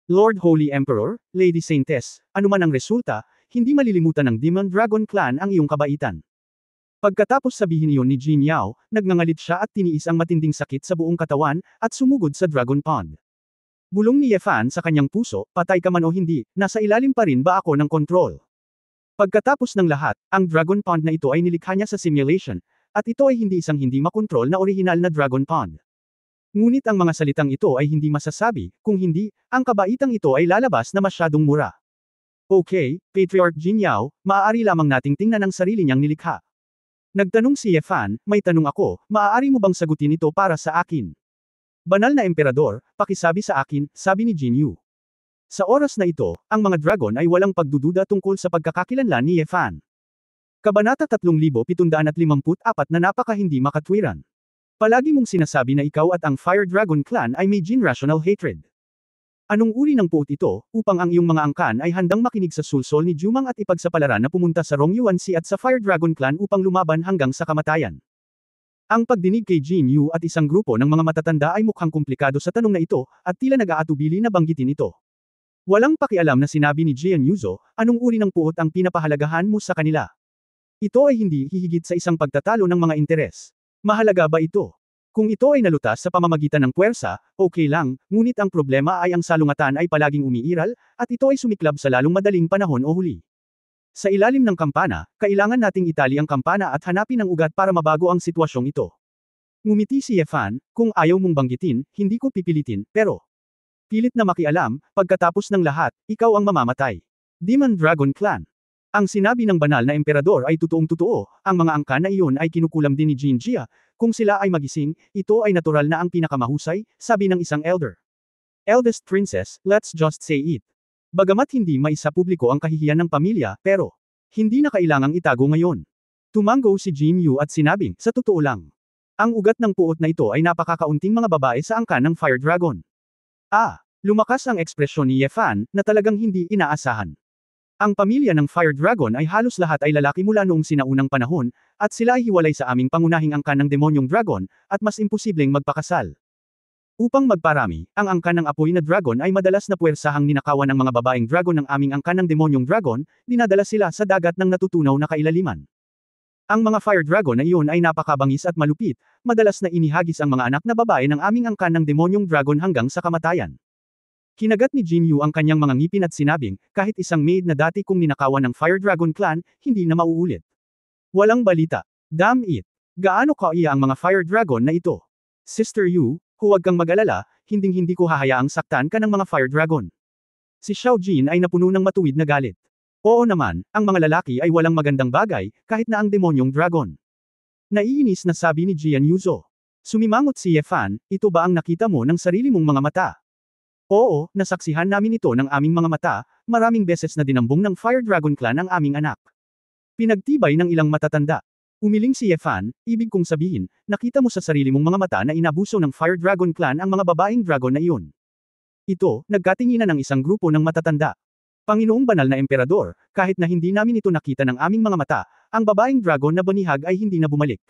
Lord Holy Emperor, Lady Saintess, anuman ang resulta, hindi malilimutan ng Demon Dragon Clan ang iyong kabaitan. Pagkatapos sabihin iyon ni Jin Yao, nagngangalit siya at tiniis ang matinding sakit sa buong katawan, at sumugod sa Dragon Pond. Bulong ni Ye Fan sa kanyang puso, patay ka man o hindi, nasa ilalim pa rin ba ako ng kontrol? Pagkatapos ng lahat, ang Dragon Pond na ito ay nilikha niya sa simulation, at ito ay hindi isang hindi makontrol na orihinal na Dragon Pond. Ngunit ang mga salitang ito ay hindi masasabi, kung hindi, ang kabaitang ito ay lalabas na masyadong mura. Okay, Patriarch Jin Yao, maaari lamang nating tingnan ang sarili niyang nilikha. Nagtanong si Ye Fan, may tanong ako, maaari mo bang sagutin ito para sa akin? Banal na emperador, pakisabi sa akin, sabi ni Jin Yu. Sa oras na ito, ang mga dragon ay walang pagdududa tungkol sa pagkakakilanlan ni Ye Fan. Kabanata 3754 na napaka-hindi makatwiran. Palagi mong sinasabi na ikaw at ang Fire Dragon Clan ay may generational hatred. Anong uri ng puot ito, upang ang iyong mga angkan ay handang makinig sa sulsol ni Jumang at ipagsapalaran na pumunta sa Rongyuan Sea at sa Fire Dragon Clan upang lumaban hanggang sa kamatayan? Ang pagdinig kay Jin Yu at isang grupo ng mga matatanda ay mukhang komplikado sa tanong na ito, at tila nag-aatubili na banggitin ito. Walang pakialam na sinabi ni Jian Yuzo, anong uri ng puot ang pinapahalagahan mo sa kanila? Ito ay hindi hihigit sa isang pagtatalo ng mga interes. Mahalaga ba ito? Kung ito ay nalutas sa pamamagitan ng puwersa, okay lang, ngunit ang problema ay ang salungatan ay palaging umiiral, at ito ay sumiklab sa lalong madaling panahon o huli. Sa ilalim ng kampana, kailangan nating itali ang kampana at hanapin ang ugat para mabago ang sitwasyong ito. Ngumiti si Ye Fan, kung ayaw mong banggitin, hindi ko pipilitin, pero pilit na makialam, pagkatapos ng lahat, ikaw ang mamamatay. Demon Dragon Clan. Ang sinabi ng banal na emperador ay totoong-totoo, ang mga angkan na iyon ay kinukulam din ni Jin Jia, kung sila ay magising, ito ay natural na ang pinakamahusay, sabi ng isang elder. Eldest princess, let's just say it. Bagamat hindi maisa publiko ang kahihiyan ng pamilya, pero hindi na kailangang itago ngayon. Tumango si Jin Yu at sinabing, sa totoo lang. Ang ugat ng puot na ito ay napakakaunting mga babae sa angkan ng Fire Dragon. Lumakas ang ekspresyon ni Ye Fan, na talagang hindi inaasahan. Ang pamilya ng Fire Dragon ay halos lahat ay lalaki mula noong sinaunang panahon, at sila ay hiwalay sa aming pangunahing angkan ng demonyong dragon, at mas imposibleng magpakasal. Upang magparami, ang angkan ng apoy na dragon ay madalas na puwersahang ninakawan ng mga babaeng dragon ng aming angkan ng demonyong dragon, dinadala sila sa dagat ng natutunaw na kailaliman. Ang mga Fire Dragon na iyon ay napakabangis at malupit, madalas na inihagis ang mga anak na babae ng aming angkan ng demonyong dragon hanggang sa kamatayan. Kinagat ni Jin Yu ang kanyang mga ngipin at sinabing, kahit isang maid na dati kong ninakawan ng Fire Dragon Clan, hindi na mauulit. Walang balita. Damn it. Gaano kaiya ang mga Fire Dragon na ito? Sister Yu, huwag kang mag-alala, hinding-hindi ko hahayaang saktan ka ng mga Fire Dragon. Si Xiao Jin ay napuno ng matuwid na galit. Oo naman, ang mga lalaki ay walang magandang bagay, kahit na ang demonyong dragon. Naiinis na sabi ni Jian Yuzo. Sumimangot si Ye Fan, ito ba ang nakita mo ng sarili mong mga mata? Oo, nasaksihan namin ito ng aming mga mata, maraming beses na dinambong ng Fire Dragon Clan ang aming anak. Pinagtibay ng ilang matatanda. Umiling si Ye Fan, ibig kong sabihin, nakita mo sa sarili mong mga mata na inabuso ng Fire Dragon Clan ang mga babaeng dragon na iyon. Ito, nagkatinginan ng isang grupo ng matatanda. Panginoong banal na emperador, kahit na hindi namin ito nakita ng aming mga mata, ang babaeng dragon na banihag ay hindi na bumalik.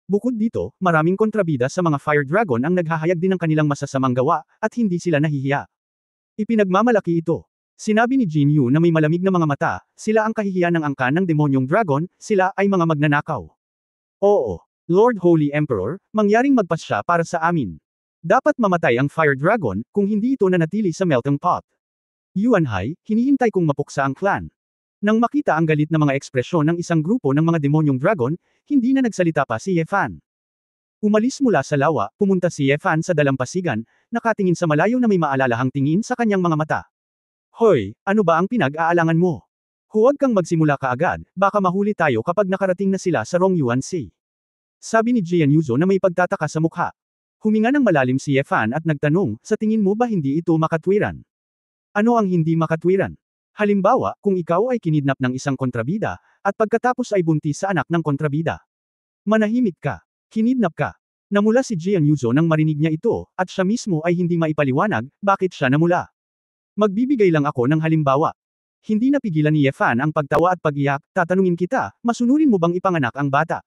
Bukod dito, maraming kontrabida sa mga Fire Dragon ang naghahayag din ng kanilang masasamang gawa, at hindi sila nahihiya. Ipinagmamalaki ito. Sinabi ni Jin Yu na may malamig na mga mata, sila ang kahihiyan ng angkan ng demonyong dragon, sila ay mga magnanakaw. Oo, Lord Holy Emperor, mangyaring magpasya para sa amin. Dapat mamatay ang Fire Dragon, kung hindi ito nanatili sa melting pot. Yuanhai, hinihintay kong mapuksa ang clan. Nang makita ang galit na mga ekspresyon ng isang grupo ng mga demonyong dragon, hindi na nagsalita pa si Ye Fan. Umalis mula sa lawa, pumunta si Ye Fan sa dalampasigan, nakatingin sa malayo na may maalalahang tingin sa kanyang mga mata. Hoy, ano ba ang pinag-aalangan mo? Huwag kang magsimula kaagad, baka mahuli tayo kapag nakarating na sila sa Rongyuan Sea. Sabi ni Jian Yuzo na may pagtataka sa mukha. Huminga ng malalim si Ye Fan at nagtanong, sa tingin mo ba hindi ito makatwiran? Ano ang hindi makatwiran? Halimbawa, kung ikaw ay kinidnap ng isang kontrabida, at pagkatapos ay buntis sa anak ng kontrabida. Manahimik ka. Kinidnap ka. Namula si Jian Yuzo nang marinig niya ito, at siya mismo ay hindi maipaliwanag, bakit siya namula. Magbibigay lang ako ng halimbawa. Hindi napigilan ni Ye Fan ang pagtawa at pag-iyak, tatanungin kita, masunurin mo bang ipanganak ang bata?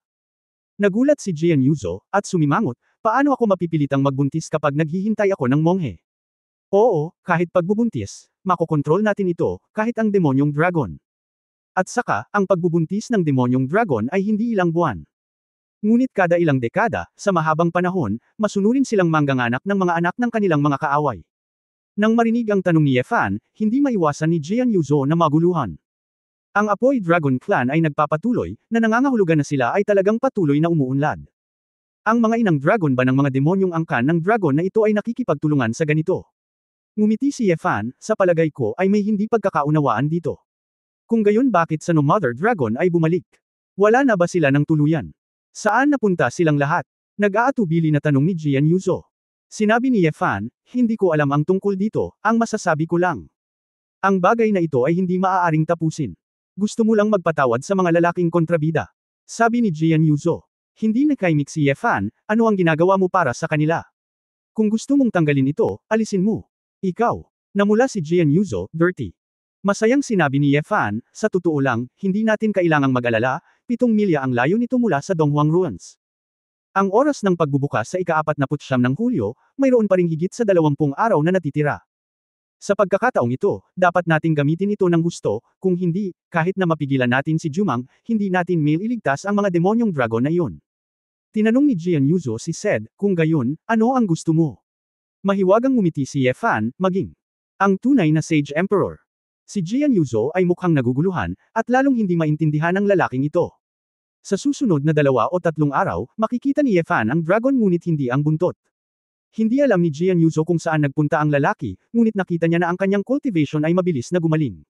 Nagulat si Jian Yuzo, at sumimangot, paano ako mapipilitang magbuntis kapag naghihintay ako ng monghe? Oo, kahit pagbubuntis, makokontrol natin ito, kahit ang demonyong dragon. At saka, ang pagbubuntis ng demonyong dragon ay hindi ilang buwan. Ngunit kada ilang dekada, sa mahabang panahon, masunurin silang mangganganak ng mga anak ng kanilang mga kaaway. Nang marinig ang tanong ni Ye Fan, hindi maiwasan ni Jian Yuzo na maguluhan. Ang Apoy Dragon Clan ay nagpapatuloy, na nangangahulugan na sila ay talagang patuloy na umuunlad. Ang mga inang dragon ba ng mga demonyong angkan ng dragon na ito ay nakikipagtulungan sa ganito? Ngumiti si Ye Fan, sa palagay ko ay may hindi pagkakaunawaan dito. Kung gayon bakit sa No Mother Dragon ay bumalik? Wala na ba sila ng tuluyan? Saan napunta silang lahat? Nag-aatubili na tanong ni Jian Yuzo. Sinabi ni Ye Fan, hindi ko alam ang tungkol dito, ang masasabi ko lang. Ang bagay na ito ay hindi maaaring tapusin. Gusto mo lang magpatawad sa mga lalaking kontrabida. Sabi ni Jian Yuzo. Hindi nakaimik si Ye Fan, ano ang ginagawa mo para sa kanila? Kung gusto mong tanggalin ito, alisin mo. Ikaw. Namula si Jian Yuzo, dirty. Masayang sinabi ni Ye Fan, sa totoo lang, hindi natin kailangang mag-alala, 7 milya ang layo nito mula sa Donghuang Ruins. Ang oras ng pagbubukas sa ika-49 ng Hulyo, mayroon pa ring higit sa 20 araw na natitira. Sa pagkakataong ito, dapat nating gamitin ito ng gusto, kung hindi, kahit na mapigilan natin si Jumang, hindi natin mailigtas ang mga demonyong dragon na iyon. Tinanong ni Jian Yuzo si Sed, kung gayon, ano ang gusto mo? Mahiwagang ngumiti si Ye Fan, maging ang tunay na Sage Emperor. Si Jian Yuzo ay mukhang naguguluhan, at lalong hindi maintindihan ang lalaking ito. Sa susunod na 2 o 3 araw, makikita ni Ye Fan ang dragon ngunit hindi ang buntot. Hindi alam ni Jian Yuzo kung saan nagpunta ang lalaki, ngunit nakita niya na ang kanyang cultivation ay mabilis na gumaling.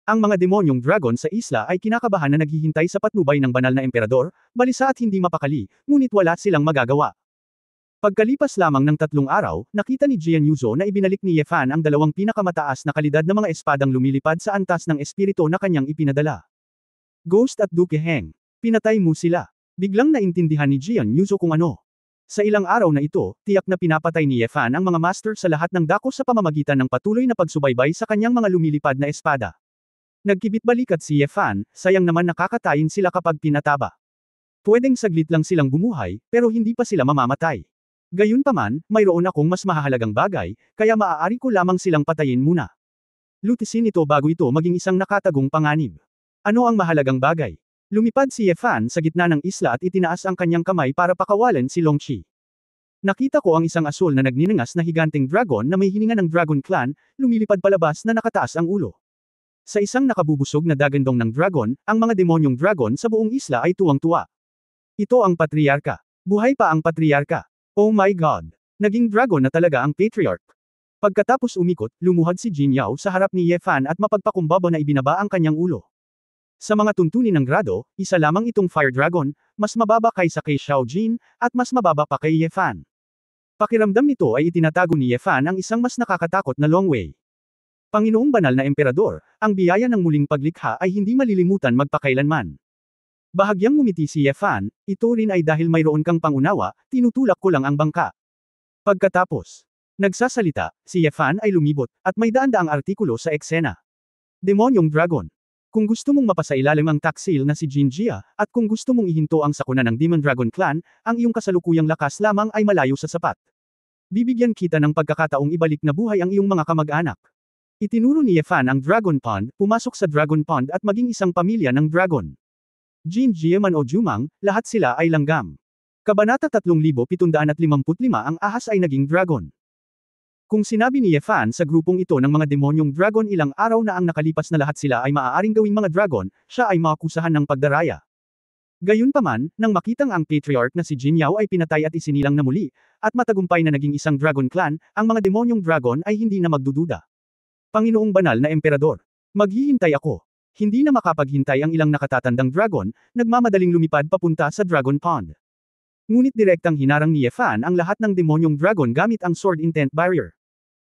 Ang mga demonyong dragon sa isla ay kinakabahan na naghihintay sa patnubay ng banal na emperador, balisa at hindi mapakali, ngunit wala silang magagawa. Pagkalipas lamang ng 3 araw, nakita ni Jian Yuzo na ibinalik ni Ye Fan ang 2 pinakamataas na kalidad na mga espadang lumilipad sa antas ng espiritu na kanyang ipinadala. Ghost at Duke Heng. Pinatay mo sila. Biglang naintindihan ni Jian Yuzo kung ano. Sa ilang araw na ito, tiyak na pinapatay ni Ye Fan ang mga master sa lahat ng dako sa pamamagitan ng patuloy na pagsubaybay sa kanyang mga lumilipad na espada. Nagkibit-balikat si Ye Fan, sayang naman nakakatayin sila kapag pinataba. Pwedeng saglit lang silang bumuhay, pero hindi pa sila mamamatay. Gayunpaman, mayroon akong mas mahahalagang bagay, kaya maaari ko lamang silang patayin muna. Lutisin ito bago ito maging isang nakatagong panganib. Ano ang mahalagang bagay? Lumipad si Ye Fan sa gitna ng isla at itinaas ang kanyang kamay para pakawalan si Longqi. Nakita ko ang isang asul na nagninangas na higanteng dragon na may hininga ng Dragon Clan, lumilipad palabas na nakataas ang ulo. Sa isang nakabubusog na dagandong ng dragon, ang mga demonyong dragon sa buong isla ay tuwang-tuwa. Ito ang patriarka. Buhay pa ang patriarka. Oh my God! Naging dragon na talaga ang patriarch. Pagkatapos umikot, lumuhad si Jin Yao sa harap ni Ye Fan at mapagpakumbaba na ibinaba ang kanyang ulo. Sa mga tuntunin ng grado, isa lamang itong Fire Dragon, mas mababa kaysa kay Xiao Jin, at mas mababa pa kay Ye Fan. Pakiramdam nito ay itinatago ni Ye Fan ang isang mas nakakatakot na Long Wei. Panginoong banal na emperador, ang biyaya ng muling paglikha ay hindi malilimutan magpakailanman. Bahagyang ngumiti si Ye Fan, ito rin ay dahil mayroon kang pangunawa, tinutulak ko lang ang bangka. Pagkatapos nagsasalita, si Ye Fan ay lumibot, at may daan-daang artikulo sa eksena. Demonyong Dragon. Kung gusto mong mapasailalim ang taksil na si Jin Jia, at kung gusto mong ihinto ang sakuna ng Demon Dragon Clan, ang iyong kasalukuyang lakas lamang ay malayo sa sapat. Bibigyan kita ng pagkakataong ibalik na buhay ang iyong mga kamag-anak. Itinuro ni Ye Fan ang Dragon Pond, pumasok sa Dragon Pond at maging isang pamilya ng dragon. Jin Jia man o Jumang, lahat sila ay langgam. Kabanata 3755 ang ahas ay naging dragon. Kung sinabi ni Ye Fan sa grupong ito ng mga demonyong dragon ilang araw na ang nakalipas na lahat sila ay maaaring gawing mga dragon, siya ay maakusahan ng pagdaraya. Gayunpaman, nang makitang ang patriarch na si Jin Yao ay pinatay at isinilang na muli, at matagumpay na naging isang dragon clan, ang mga demonyong dragon ay hindi na magdududa. Panginoong banal na emperador, maghihintay ako. Hindi na makapaghintay ang ilang nakatatandang dragon, nagmamadaling lumipad papunta sa Dragon Pond. Ngunit direktang hinarang ni Ye Fan ang lahat ng demonyong dragon gamit ang Sword Intent Barrier.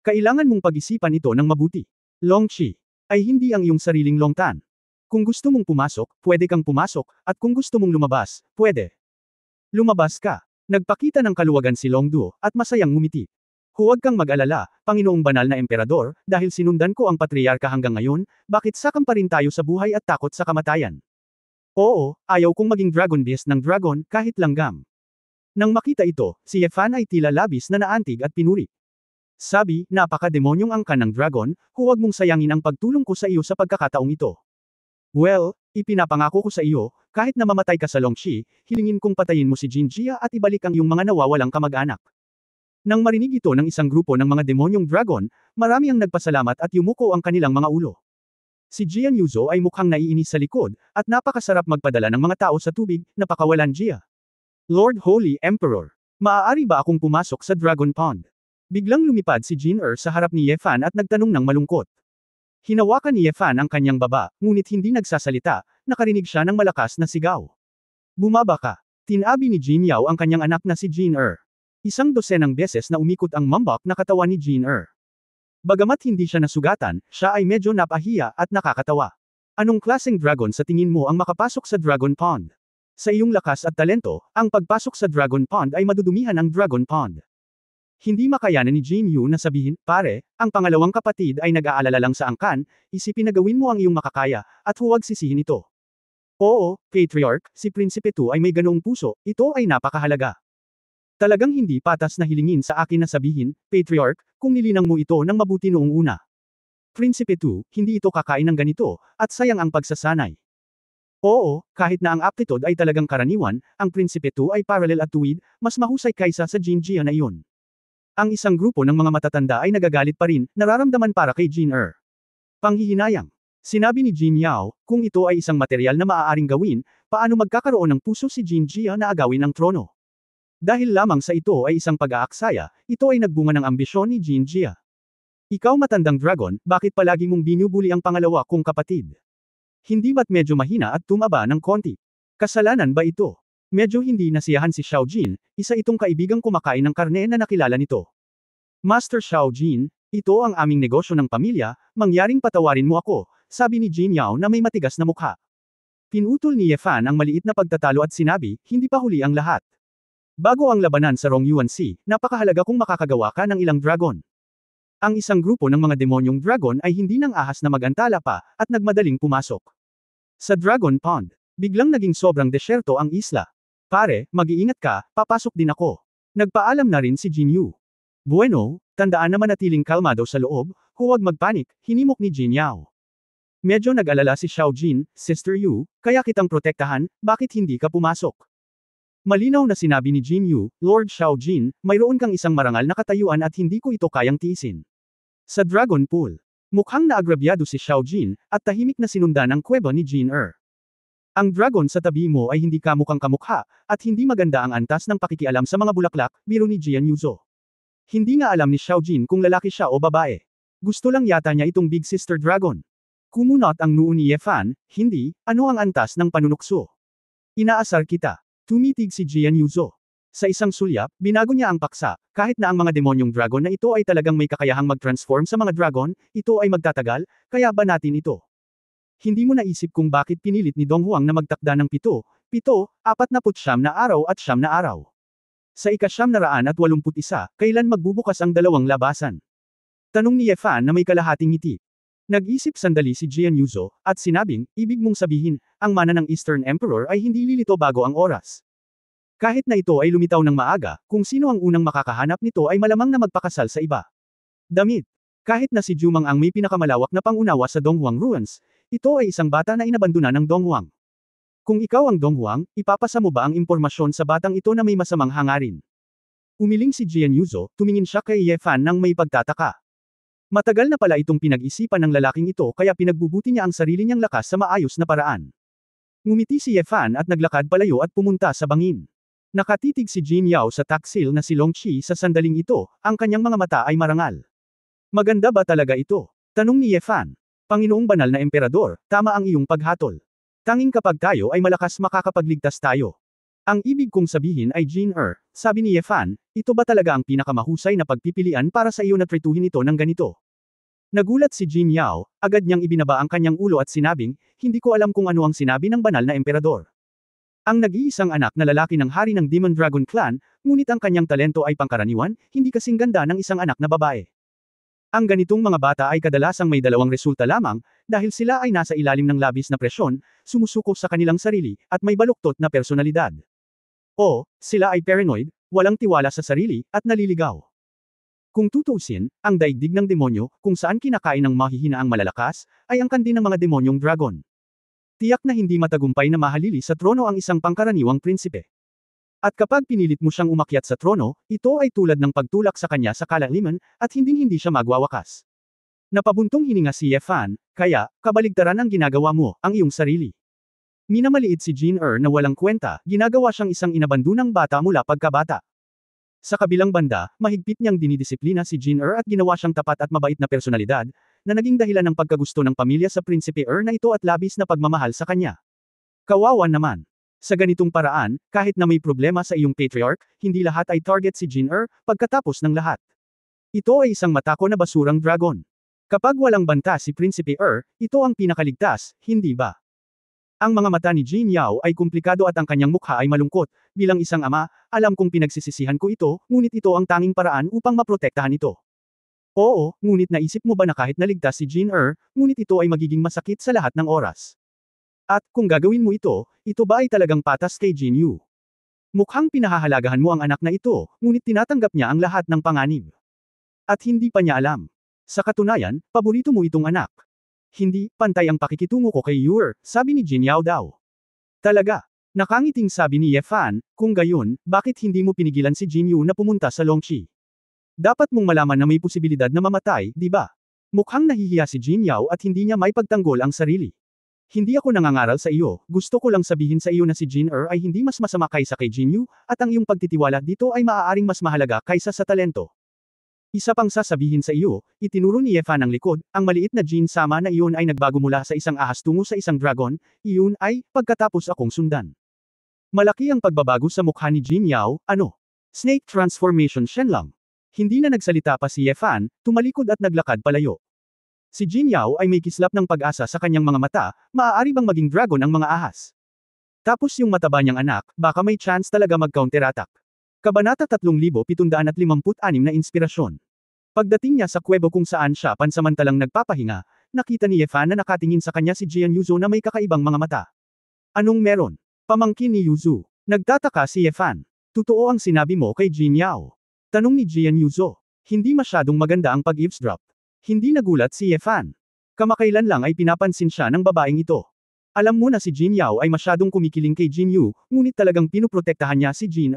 Kailangan mong pag-isipan ito ng mabuti. Long Chi ay hindi ang iyong sariling Long Tan. Kung gusto mong pumasok, pwede kang pumasok, at kung gusto mong lumabas, pwede. Lumabas ka. Nagpakita ng kaluwagan si Long Du, at masayang ngumiti. Huwag kang mag-alala, Panginoong banal na emperador, dahil sinundan ko ang patriarka hanggang ngayon, bakit sakam pa rin tayo sa buhay at takot sa kamatayan? Oo, ayaw kong maging dragon beast ng dragon, kahit langgam. Nang makita ito, si Ye Fan ay tila labis na naantig at pinuri. Sabi, napaka-demonyong angkan ng dragon, huwag mong sayangin ang pagtulong ko sa iyo sa pagkakataong ito. Well, ipinapangako ko sa iyo, kahit na mamatay ka sa Longxi, hilingin kong patayin mo si Jin Jia at ibalik ang iyong mga nawawalang kamag-anak. Nang marinig ito ng isang grupo ng mga demonyong dragon, marami ang nagpasalamat at yumuko ang kanilang mga ulo. Si Jian Yuzo ay mukhang naiinis sa likod, at napakasarap magpadala ng mga tao sa tubig, napakawalan Jia. Lord Holy Emperor, maaari ba akong pumasok sa Dragon Pond? Biglang lumipad si Jin sa harap ni Ye Fan at nagtanong ng malungkot. Hinawakan ni Ye Fan ang kanyang baba, ngunit hindi nagsasalita, nakarinig siya ng malakas na sigaw. Bumaba ka. Tinabi ni Jin Yao ang kanyang anak na si Jin Isang dosenang beses na umikot ang mambak na katawan ni Jin Bagamat hindi siya nasugatan, siya ay medyo napahiya at nakakatawa. Anong klaseng dragon sa tingin mo ang makapasok sa Dragon Pond? Sa iyong lakas at talento, ang pagpasok sa Dragon Pond ay madudumihan ang Dragon Pond. Hindi makayanan ni Jin Yu na sabihin, pare, ang pangalawang kapatid ay nag-aalala lang sa angkan, isipin na gawin mo ang iyong makakaya, at huwag sisihin ito. Oo, Patriarch, si Prinsipe Tu ay may ganoong puso, ito ay napakahalaga. Talagang hindi patas na hilingin sa akin na sabihin, Patriarch, kung nilinang mo ito ng mabuti noong una. Prinsipe Tu, hindi ito kakain ng ganito, at sayang ang pagsasanay. Oo, kahit na ang aptitude ay talagang karaniwan, ang Prinsipe Tu ay parallel at tuwid, mas mahusay kaysa sa Jin Jia na iyon. Ang isang grupo ng mga matatanda ay nagagalit pa rin, nararamdaman para kay Jin Panghihinayang. Sinabi ni Jin Yao, kung ito ay isang material na maaaring gawin, paano magkakaroon ng puso si Jin Jia na agawin ang trono? Dahil lamang sa ito ay isang pag-aaksaya, ito ay nagbunga ng ambisyon ni Jin Jia. Ikaw matandang dragon, bakit palagi mong binubuli ang pangalawa kong kapatid? Hindi ba't medyo mahina at tumaba ng konti? Kasalanan ba ito? Medyo hindi nasiyahan si Xiao Jin, isa itong kaibigang kumakain ng karne na nakilala nito. Master Xiao Jin, ito ang aming negosyo ng pamilya, mangyaring patawarin mo ako, sabi ni Jin Yao na may matigas na mukha. Pinutol ni Ye Fan ang maliit na pagtatalo at sinabi, hindi pa huli ang lahat. Bago ang labanan sa Rongyuan Sea, napakahalaga kung makakagawa ka ng ilang dragon. Ang isang grupo ng mga demonyong dragon ay hindi nang ahas na magantala pa, at nagmadaling pumasok. Sa Dragon Pond, biglang naging sobrang desyerto ang isla. Pare, mag-iingat ka, papasok din ako. Nagpaalam na rin si Jin Yu. Bueno, tandaan na manatiling kalmado sa loob, huwag magpanik, hinimok ni Jin Yao. Medyo nag-alala si Xiao Jin, Sister Yu, kaya kitang protektahan, bakit hindi ka pumasok? Malinaw na sinabi ni Jin Yu, Lord Xiao Jin, mayroon kang isang marangal na katayuan at hindi ko ito kayang tiisin. Sa Dragon Pool, mukhang naagrabyado si Xiao Jin, at tahimik na sinundan ang kuweba ni Jin Ang dragon sa tabi mo ay hindi kamukhang kamukha, at hindi maganda ang antas ng pakikialam sa mga bulaklak, biro ni Jian Yuzo. Hindi nga alam ni Xiao Jin kung lalaki siya o babae. Gusto lang yata niya itong Big Sister Dragon. Kumunot ang noo ni Ye Fan, hindi, ano ang antas ng panunukso? Inaasar kita. Tumitig si Jian Yuzo. Sa isang sulyap, binago niya ang paksa, kahit na ang mga demonyong dragon na ito ay talagang may kakayahang mag-transform sa mga dragon, ito ay magtatagal, kaya ba natin ito? Hindi mo naisip kung bakit pinilit ni Dong Huang na magtakda ng 49 na araw at 9 na araw. Sa ika-981, kailan magbubukas ang dalawang labasan? Tanong ni Ye Fan na may kalahating ngiti. Nag-isip sandali si Jian Yuzo, at sinabing, ibig mong sabihin, ang mana ng Eastern Emperor ay hindi lilito bago ang oras. Kahit na ito ay lumitaw ng maaga, kung sino ang unang makakahanap nito ay malamang na magpakasal sa iba. Damit. Kahit na si Jumang ang may pinakamalawak na pangunawa sa Donghuang Ruins, ito ay isang bata na inabandona ng Donghuang. Kung ikaw ang Donghuang, ipapasa mo ba ang impormasyon sa batang ito na may masamang hangarin? Umiling si Jian Yuzo, tumingin siya kay Ye Fan nang may pagtataka. Matagal na pala itong pinag-isipan ng lalaking ito kaya pinagbubuti niya ang sarili niyang lakas sa maayos na paraan. Ngumiti si Ye Fan at naglakad palayo at pumunta sa bangin. Nakatitig si Jin Yao sa taksil na si Long Qi sa sandaling ito, ang kanyang mga mata ay marangal. Maganda ba talaga ito? Tanong ni Ye Fan. Panginoong banal na emperador, tama ang iyong paghatol. Tanging kapag tayo ay malakas makakapagligtas tayo. Ang ibig kong sabihin ay Jin sabi ni Ye Fan, ito ba talaga ang pinakamahusay na pagpipilian para sa iyo na trituhin ito ng ganito? Nagulat si Jin Yao, agad niyang ibinaba ang kanyang ulo at sinabing, hindi ko alam kung ano ang sinabi ng banal na emperador. Ang nag-iisang anak na lalaki ng hari ng Demon Dragon Clan, ngunit ang kanyang talento ay pangkaraniwan, hindi kasing ganda ng isang anak na babae. Ang ganitong mga bata ay kadalasang may dalawang resulta lamang, dahil sila ay nasa ilalim ng labis na presyon, sumusuko sa kanilang sarili, at may baluktot na personalidad. O, sila ay paranoid, walang tiwala sa sarili, at naliligaw. Kung tutuusin, ang daigdig ng demonyo, kung saan kinakain ng mahihina ang malalakas, ay angkan din ng mga demonyong dragon. Tiyak na hindi matagumpay na mahalili sa trono ang isang pangkaraniwang prinsipe. At kapag pinilit mo siyang umakyat sa trono, ito ay tulad ng pagtulak sa kanya sa kalaliman, at hindi siya magwawakas. Napabuntong hininga si Ye Fan, kaya, kabaligtaran ang ginagawa mo, ang iyong sarili. Minamaliit si Jin na walang kwenta, ginagawa siyang isang inabandunang bata mula pagkabata. Sa kabilang banda, mahigpit niyang dinidisiplina si Jin at ginawa siyang tapat at mabait na personalidad, na naging dahilan ng pagkagusto ng pamilya sa prinsipe na ito at labis na pagmamahal sa kanya. Kawawa naman. Sa ganitong paraan, kahit na may problema sa iyong patriarch, hindi lahat ay target si Jin pagkatapos ng lahat. Ito ay isang matako na basurang dragon. Kapag walang banta si Prinsipe ito ang pinakaligtas, hindi ba? Ang mga mata ni Jin Yao ay komplikado at ang kanyang mukha ay malungkot. Bilang isang ama, alam kong pinagsisisihan ko ito, ngunit ito ang tanging paraan upang maprotektahan ito. Oo, ngunit naisip mo ba na kahit naligtas si Jin ngunit ito ay magiging masakit sa lahat ng oras? At, kung gagawin mo ito ba ay talagang patas kay Jin Yu? Mukhang pinahahalagahan mo ang anak na ito, ngunit tinatanggap niya ang lahat ng panganib. At hindi pa niya alam. Sa katunayan, paborito mo itong anak. Hindi, pantay ang pakikitungo ko kay Yu, sabi ni Jin Yao daw. Talaga. Nakangiting sabi ni Ye Fan, kung gayon, bakit hindi mo pinigilan si Jin Yu na pumunta sa Longqi? Dapat mong malaman na may posibilidad na mamatay, di ba? Mukhang nahihiya si Jin Yao at hindi niya may pagtanggol ang sarili. Hindi ako nangangaral sa iyo, gusto ko lang sabihin sa iyo na si Jin ay hindi mas masama kaysa kay Jin Yu, at ang iyong pagtitiwala dito ay maaaring mas mahalaga kaysa sa talento. Isa pang sasabihin sa iyo, itinuro ni Ye Fan ang likod, ang maliit na Jin sama na iyon ay nagbago mula sa isang ahas tungo sa isang dragon, iyon ay, pagkatapos akong sundan. Malaki ang pagbabago sa mukha ni Jin Yao, ano? Snake transformation Shenlang. Hindi na nagsalita pa si Ye Fan, tumalikod at naglakad palayo. Si Jin Yao ay may kislap ng pag-asa sa kanyang mga mata, maaari bang maging dragon ang mga ahas? Tapos yung mataba niyang anak, baka may chance talaga mag-counterattack. Kabanata 3756 na inspirasyon. Pagdating niya sa kuwebo kung saan siya pansamantalang nagpapahinga, nakita ni Ye Fan na nakatingin sa kanya si Jian Yuzo na may kakaibang mga mata. Anong meron? Pamangkin ni Yuzo. Nagtataka si Ye Fan. Totoo ang sinabi mo kay Jin Yao. Tanong ni Jian Yuzo. Hindi masyadong maganda ang pag-eavesdrop. Hindi nagulat si Ye Fan. Kamakailan lang ay pinapansin siya ng babaeng ito. Alam mo na si Jin Yao ay masyadong kumikiling kay Jin Yu, ngunit talagang pinuprotektahan niya si Jin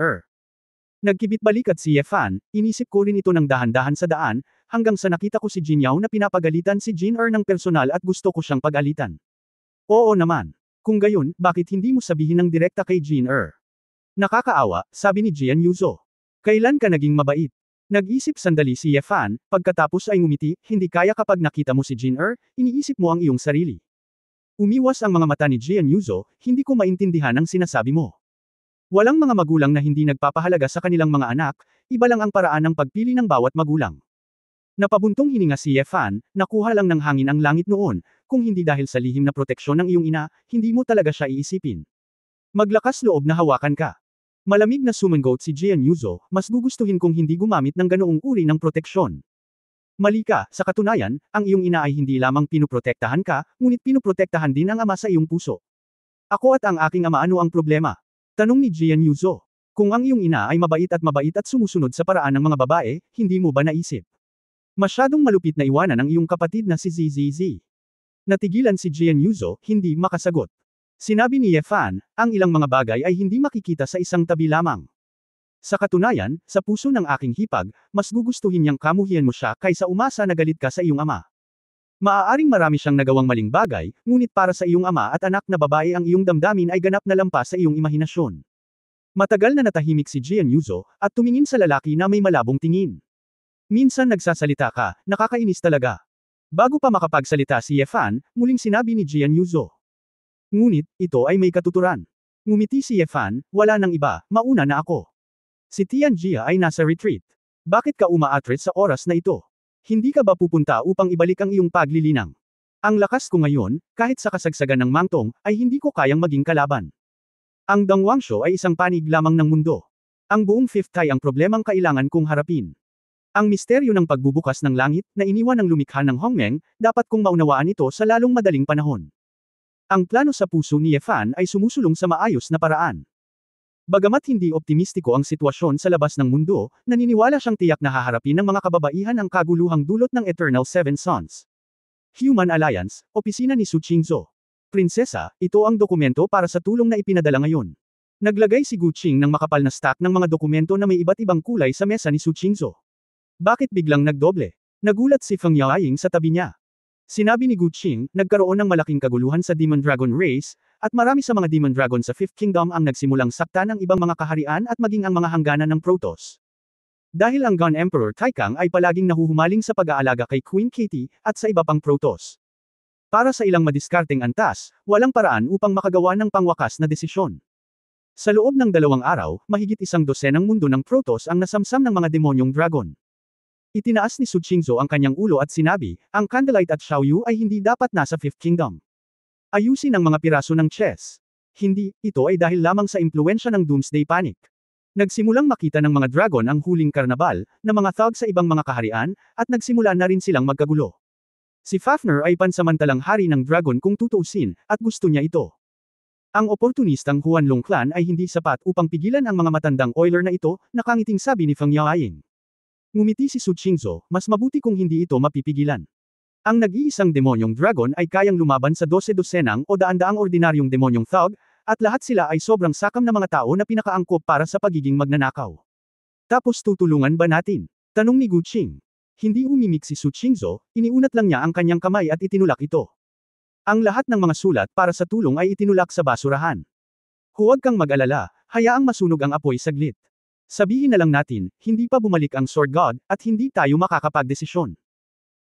Nagkibit-balikat si Ye Fan, inisip ko rin ito ng dahan-dahan sa daan, hanggang sa nakita ko si Jin Yao na pinapagalitan si Jin ng personal at gusto ko siyang pagalitan. Oo naman. Kung gayon, bakit hindi mo sabihin ng direkta kay Jin Nakakaawa, sabi ni Jian Yuzo. Kailan ka naging mabait? Nag-isip sandali si Ye Fan, pagkatapos ay ngumiti, hindi kaya kapag nakita mo si Jin iniisip mo ang iyong sarili. Umiwas ang mga mata ni Jian Yuzo, hindi ko maintindihan ang sinasabi mo. Walang mga magulang na hindi nagpapahalaga sa kanilang mga anak, iba lang ang paraan ng pagpili ng bawat magulang. Napabuntong hininga si Ye Fan, nakuha lang ng hangin ang langit noon, kung hindi dahil sa lihim na proteksyon ng iyong ina, hindi mo talaga siya iisipin. Maglakas loob na hawakan ka. Malamig na sumangot si Jian Yuzo, mas gugustuhin kong hindi gumamit ng ganoong uri ng proteksyon. Mali ka, sa katunayan, ang iyong ina ay hindi lamang pinuprotektahan ka, ngunit pinuprotektahan din ang ama sa iyong puso. Ako at ang aking ama ano ang problema? Tanong ni Jian Yuzo. Kung ang iyong ina ay mabait at sumusunod sa paraan ng mga babae, hindi mo ba naisip? Masyadong malupit na iwanan ang iyong kapatid na si ZZZ. Natigilan si Jian Yuzo, hindi makasagot. Sinabi ni Ye Fan, ang ilang mga bagay ay hindi makikita sa isang tabi lamang. Sa katunayan, sa puso ng aking hipag, mas gugustuhin niyang kamuhian mo siya kaysa umasa na galit ka sa iyong ama. Maaaring marami siyang nagawang maling bagay, ngunit para sa iyong ama at anak na babae ang iyong damdamin ay ganap na lampas sa iyong imahinasyon. Matagal na natahimik si Jian Yuzo, at tumingin sa lalaki na may malabong tingin. Minsan nagsasalita ka, nakakainis talaga. Bago pa makapagsalita si Ye Fan, muling sinabi ni Jian Yuzo. Ngunit, ito ay may katuturan. Ngumiti si Ye Fan, wala nang iba, mauna na ako. Si Tian Jia ay nasa retreat. Bakit ka umaatret sa oras na ito? Hindi ka ba pupunta upang ibalik ang iyong paglilinang? Ang lakas ko ngayon, kahit sa kasagsagan ng mangtong, ay hindi ko kayang maging kalaban. Ang Dangwangsho ay isang panig lamang ng mundo. Ang buong fifth ay ang problemang kailangan kong harapin. Ang misteryo ng pagbubukas ng langit, na iniwan ng lumikha ng Hongmeng, dapat kong maunawaan ito sa lalong madaling panahon. Ang plano sa puso ni Ye Fan ay sumusulong sa maayos na paraan. Bagamat hindi optimistiko ang sitwasyon sa labas ng mundo, naniniwala siyang tiyak na haharapin ng mga kababaihan ang kaguluhang dulot ng Eternal Seven Sons. Human Alliance, Opisina ni Su Qingzhou. Prinsesa, ito ang dokumento para sa tulong na ipinadala ngayon. Naglagay si Gu Qing ng makapal na stack ng mga dokumento na may iba't ibang kulay sa mesa ni Su Qingzhou. Bakit biglang nagdoble? Nagulat si Feng Yaoying sa tabi niya. Sinabi ni Gu Qing, nagkaroon ng malaking kaguluhan sa Demon Dragon Race, at marami sa mga Demon Dragon sa Fifth Kingdom ang nagsimulang saktan ng ibang mga kaharian at maging ang mga hangganan ng Protoss. Dahil ang Gun Emperor Taikang ay palaging nahuhumaling sa pag-aalaga kay Queen Katie, at sa iba pang Protoss. Para sa ilang madiskarteng antas, walang paraan upang makagawa ng pangwakas na desisyon. Sa loob ng 2 araw, mahigit 100 mundo ng Protoss ang nasamsam ng mga demonyong dragon. Itinaas ni Su Qingzhou ang kanyang ulo at sinabi, ang Candlelight at Xiaoyu ay hindi dapat nasa Fifth Kingdom. Ayusin ang mga piraso ng chess. Hindi, ito ay dahil lamang sa impluensya ng Doomsday Panic. Nagsimulang makita ng mga dragon ang huling karnabal, na mga thug sa ibang mga kaharian, at nagsimula na rin silang magkagulo. Si Fafner ay pansamantalang hari ng dragon kung tutuusin, at gusto niya ito. Ang oportunistang Huanlong clan ay hindi sapat upang pigilan ang mga matandang oiler na ito, nakangiting sabi ni Feng Yaoying. Ngumiti si Su Qingzhou, mas mabuti kung hindi ito mapipigilan. Ang nag-iisang demonyong dragon ay kayang lumaban sa 12 o daan-daang ordinaryong demonyong thug, at lahat sila ay sobrang sakam na mga tao na pinakaangkop para sa pagiging magnanakaw. Tapos tutulungan ba natin? Tanong ni Gu Qing. Hindi umimik si Su Qingzhou, iniunat lang niya ang kanyang kamay at itinulak ito. Ang lahat ng mga sulat para sa tulong ay itinulak sa basurahan. Huwag kang mag-alala, hayaang masunog ang apoy saglit. Sabihin na lang natin, hindi pa bumalik ang Sword God, at hindi tayo makakapagdesisyon.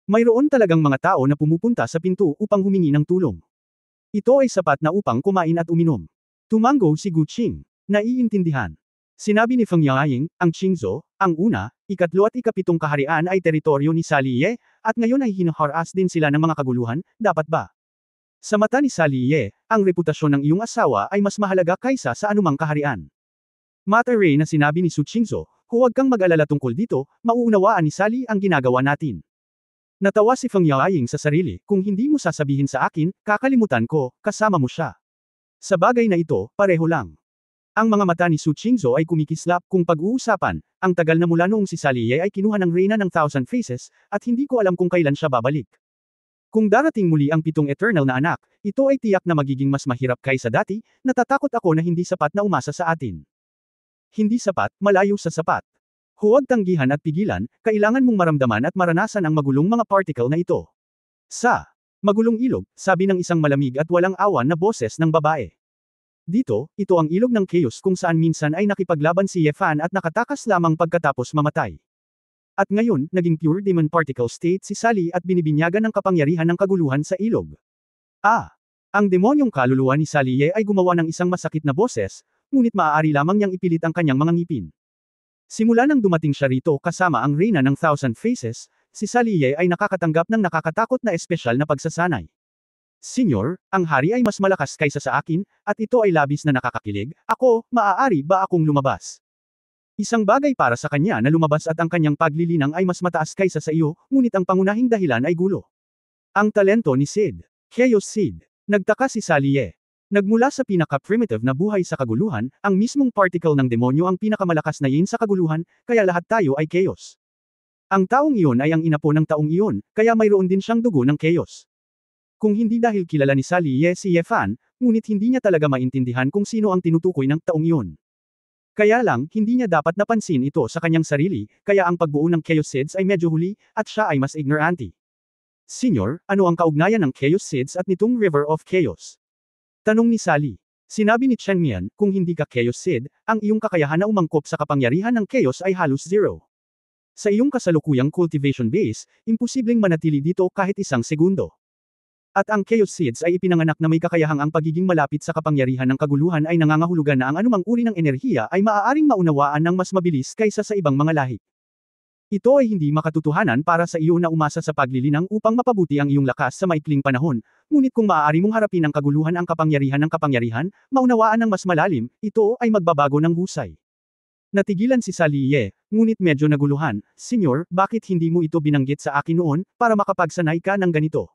Mayroon talagang mga tao na pumupunta sa pinto upang humingi ng tulong. Ito ay sapat na upang kumain at uminom. Tumango si Gu Qing. Naiintindihan. Sinabi ni Feng Yaoying, ang Qingzhou, ang una, ikatlo at ikapitong kaharian ay teritoryo ni Sali Ye, at ngayon ay hinaharas din sila ng mga kaguluhan, dapat ba? Sa mata ni Sali Ye, ang reputasyon ng iyong asawa ay mas mahalaga kaysa sa anumang kaharian. Mataray na sinabi ni Su Qingzhou, huwag kang mag-alala tungkol dito, mauunawaan ni Sally ang ginagawa natin. Natawa si Feng Yaoying sa sarili, kung hindi mo sasabihin sa akin, kakalimutan ko, kasama mo siya. Sa bagay na ito, pareho lang. Ang mga mata ni Su Qingzhou ay kumikislap kung pag-uusapan, ang tagal na mula noong si Sally Ye ay kinuha ng Reyna ng Thousand Faces, at hindi ko alam kung kailan siya babalik. Kung darating muli ang 7 eternal na anak, ito ay tiyak na magiging mas mahirap kaysa dati, natatakot ako na hindi sapat na umasa sa atin. Hindi sapat, malayo sa sapat. Huwag tanggihan at pigilan, kailangan mong maramdaman at maranasan ang magulong mga particle na ito. Sa magulong ilog, sabi ng isang malamig at walang awa na boses ng babae. Dito, ito ang ilog ng chaos kung saan minsan ay nakipaglaban si Ye Fan at nakatakas lamang pagkatapos mamatay. At ngayon, naging pure demon particle state si Sally at binibinyagan ng kapangyarihan ng kaguluhan sa ilog. Ang demonyong kaluluwa ni Sally Ye ay gumawa ng isang masakit na boses, ngunit maaari lamang niyang ipilit ang kanyang mga ngipin. Simula nang dumating siya rito kasama ang Reyna ng Thousand Faces, si Sally Ye ay nakakatanggap ng nakakatakot na espesyal na pagsasanay. Senyor, ang hari ay mas malakas kaysa sa akin, at ito ay labis na nakakakilig, ako, maaari ba akong lumabas? Isang bagay para sa kanya na lumabas at ang kanyang paglilinang ay mas mataas kaysa sa iyo, ngunit ang pangunahing dahilan ay gulo. Ang talento ni Sid. Chaos Sid. Nagtaka si Sally Ye. Nagmula sa pinaka-primitive na buhay sa kaguluhan, ang mismong particle ng demonyo ang pinakamalakas na yin sa kaguluhan, kaya lahat tayo ay chaos. Ang taong iyon ay ang inapo ng taong iyon, kaya mayroon din siyang dugo ng chaos. Kung hindi dahil kilala ni Sally Ye si Ye Fan, ngunit hindi niya talaga maintindihan kung sino ang tinutukoy ng taong iyon. Kaya lang, hindi niya dapat napansin ito sa kanyang sarili, kaya ang pagbuo ng Chaos Seeds ay medyo huli, at siya ay mas ignorante. Senyor, ano ang kaugnayan ng Chaos Seeds at nitong River of Chaos? Tanong ni Sally. Sinabi ni Chen Mian, kung hindi ka Chaos Seed, ang iyong kakayahan na umangkop sa kapangyarihan ng Chaos ay halos zero. Sa iyong kasalukuyang cultivation base, imposibleng manatili dito kahit isang segundo. At ang Chaos Seeds ay ipinanganak na may kakayahang ang pagiging malapit sa kapangyarihan ng kaguluhan ay nangangahulugan na ang anumang uri ng enerhiya ay maaaring maunawaan ng mas mabilis kaysa sa ibang mga lahi. Ito ay hindi makatotohanan para sa iyo na umasa sa paglilinang upang mapabuti ang iyong lakas sa maikling panahon, ngunit kung maaari mong harapin ng kaguluhan ang kapangyarihan ng kapangyarihan, maunawaan ng mas malalim, ito ay magbabago ng husay. Natigilan si Sally Ye, ngunit medyo naguluhan, Senyor, bakit hindi mo ito binanggit sa akin noon, para makapagsanay ka ng ganito?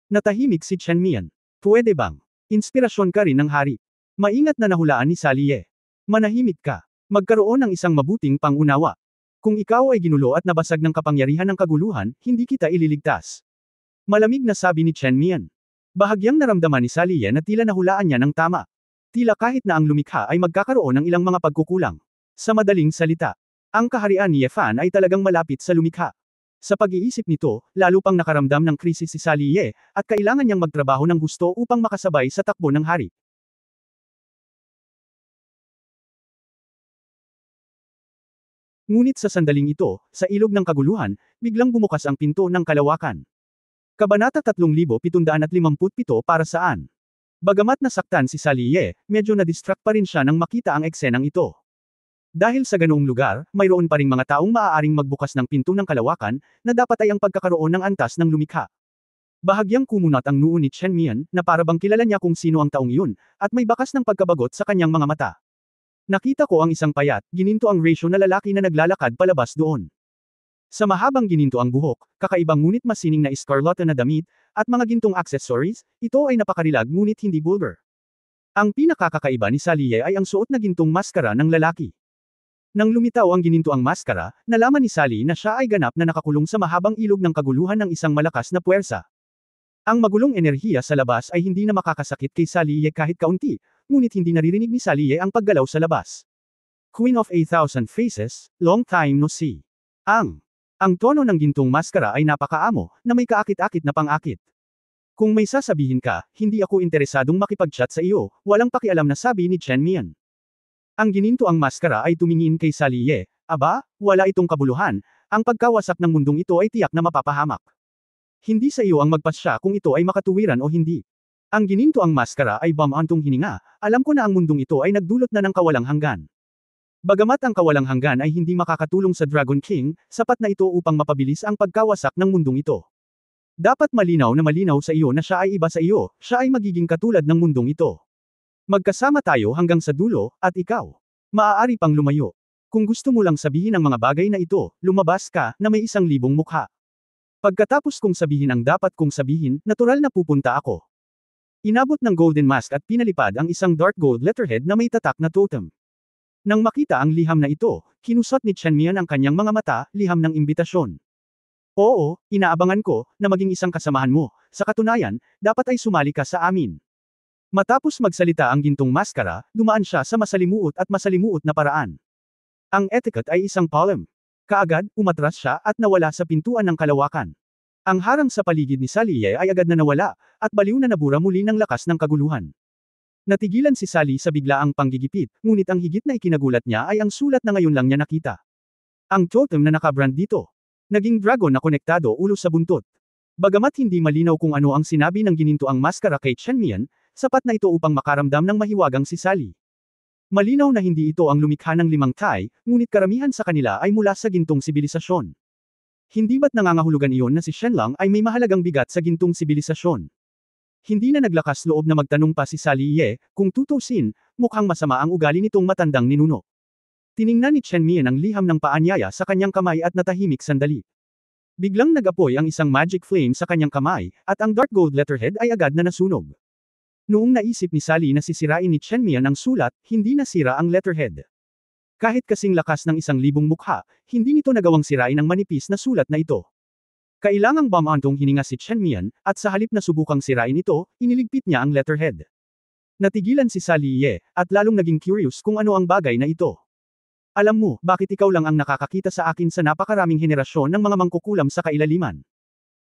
Natahimik si Chen Mian. Pwede bang? Inspirasyon ka rin ng hari. Maingat na nahulaan ni Sally Ye. Manahimik ka. Magkaroon ng isang mabuting pangunawa. Kung ikaw ay ginulo at nabasag ng kapangyarihan ng kaguluhan, hindi kita ililigtas. Malamig na sabi ni Chen Mian. Bahagyang naramdaman ni Sally Ye na tila nahulaan niya ng tama. Tila kahit na ang lumikha ay magkakaroon ng ilang mga pagkukulang. Sa madaling salita, ang kaharian ni Ye Fan ay talagang malapit sa lumikha. Sa pag-iisip nito, lalo pang nakaramdam ng krisis si Sally Ye, at kailangan niyang magtrabaho ng gusto upang makasabay sa takbo ng hari. Ngunit sa sandaling ito, sa ilog ng kaguluhan, biglang bumukas ang pinto ng kalawakan. Kabanata 3757 para saan? Bagamat nasaktan si Sally Ye, medyo na-distract pa rin siya nang makita ang eksenang ito. Dahil sa ganoong lugar, mayroon pa ring mga taong maaaring magbukas ng pinto ng kalawakan, na dapat ay ang pagkakaroon ng antas ng lumikha. Bahagyang kumunat ang noo ni Chen Mian, na parabang kilala niya kung sino ang taong iyon, at may bakas ng pagkabagot sa kanyang mga mata. Nakita ko ang isang payat, gininto ang ratio na lalaki na naglalakad palabas doon. Sa mahabang gininto ang buhok, kakaibang ngunit masining na escarlata na damit, at mga gintong accessories, ito ay napakarilag ngunit hindi vulgar. Ang pinakakakaiba ni Sally Ye ay ang suot na gintong maskara ng lalaki. Nang lumitaw ang gininto ang maskara, nalaman ni Sally na siya ay ganap na nakakulong sa mahabang ilog ng kaguluhan ng isang malakas na puwersa. Ang magulong enerhiya sa labas ay hindi na makakasakit kay Sally Ye kahit kaunti, ngunit hindi naririnig ni Sally Ye ang paggalaw sa labas. Queen of a Thousand Faces, long time no see. Ang tono ng gintong maskara ay napakaamo, na may kaakit-akit na pang-akit. Kung may sasabihin ka, hindi ako interesadong makipag-chat sa iyo, walang pakialam na sabi ni Chen Mian. Ang gininto ang maskara ay tumingin kay Sally Ye, aba, wala itong kabuluhan, ang pagkawasak ng mundong ito ay tiyak na mapapahamak. Hindi sa iyo ang magpasya kung ito ay makatuwiran o hindi. Ang gininto ang maskara ay bumantong hininga, alam ko na ang mundong ito ay nagdulot na ng kawalang hanggan. Bagamat ang kawalang hanggan ay hindi makakatulong sa Dragon King, sapat na ito upang mapabilis ang pagkawasak ng mundong ito. Dapat malinaw na malinaw sa iyo na siya ay iba sa iyo, siya ay magiging katulad ng mundong ito. Magkasama tayo hanggang sa dulo, at ikaw. Maaari pang lumayo. Kung gusto mo lang sabihin ang mga bagay na ito, lumabas ka, na may 1,000 mukha. Pagkatapos kong sabihin ang dapat kong sabihin, natural na pupunta ako. Inabot ng golden mask at pinalipad ang isang dark gold letterhead na may tatak na totem. Nang makita ang liham na ito, kinusot ni Chen Mian ang kanyang mga mata, liham ng imbitasyon. Oo, inaabangan ko, na maging isang kasamahan mo, sa katunayan, dapat ay sumali ka sa amin. Matapos magsalita ang gintong maskara, dumaan siya sa masalimuot at masalimuot na paraan. Ang etiquette ay isang palm. Kaagad, umatras siya at nawala sa pintuan ng kalawakan. Ang harang sa paligid ni Sally Ye ay agad na nawala, at baliw na nabura muli ng lakas ng kaguluhan. Natigilan si Sally sa biglaang panggigipit, ngunit ang higit na ikinagulat niya ay ang sulat na ngayon lang niya nakita. Ang totem na nakabrand dito. Naging dragon na konektado ulo sa buntot. Bagamat hindi malinaw kung ano ang sinabi ng gininto ang maskara kay Chen Mian, sapat na ito upang makaramdam ng mahiwagang si Sally. Malinaw na hindi ito ang lumikha ng 5 Tai, ngunit karamihan sa kanila ay mula sa gintong sibilisasyon. Hindi ba't nangangahulugan iyon na si Shenlang ay may mahalagang bigat sa gintong sibilisasyon? Hindi na naglakas loob na magtanong pa si Sally Ye, kung tutusin, mukhang masama ang ugali nitong matandang ninuno. Tiningnan ni Chen Mian ang liham ng paanyaya sa kanyang kamay at natahimik sandali. Biglang nag-apoy ang isang magic flame sa kanyang kamay, at ang dark gold letterhead ay agad na nasunog. Noong naisip ni Sally na sisirain ni Chen Mian ang sulat, hindi nasira ang letterhead. Kahit kasing lakas ng 1,000 mukha, hindi nito nagawang sirain ang manipis na sulat na ito. Kailangang bumantong hininga si Chen Mian, at sa halip na subukang sirain ito, iniligpit niya ang letterhead. Natigilan si Sally Ye, at lalong naging curious kung ano ang bagay na ito. Alam mo, bakit ikaw lang ang nakakakita sa akin sa napakaraming henerasyon ng mga mangkukulam sa kailaliman?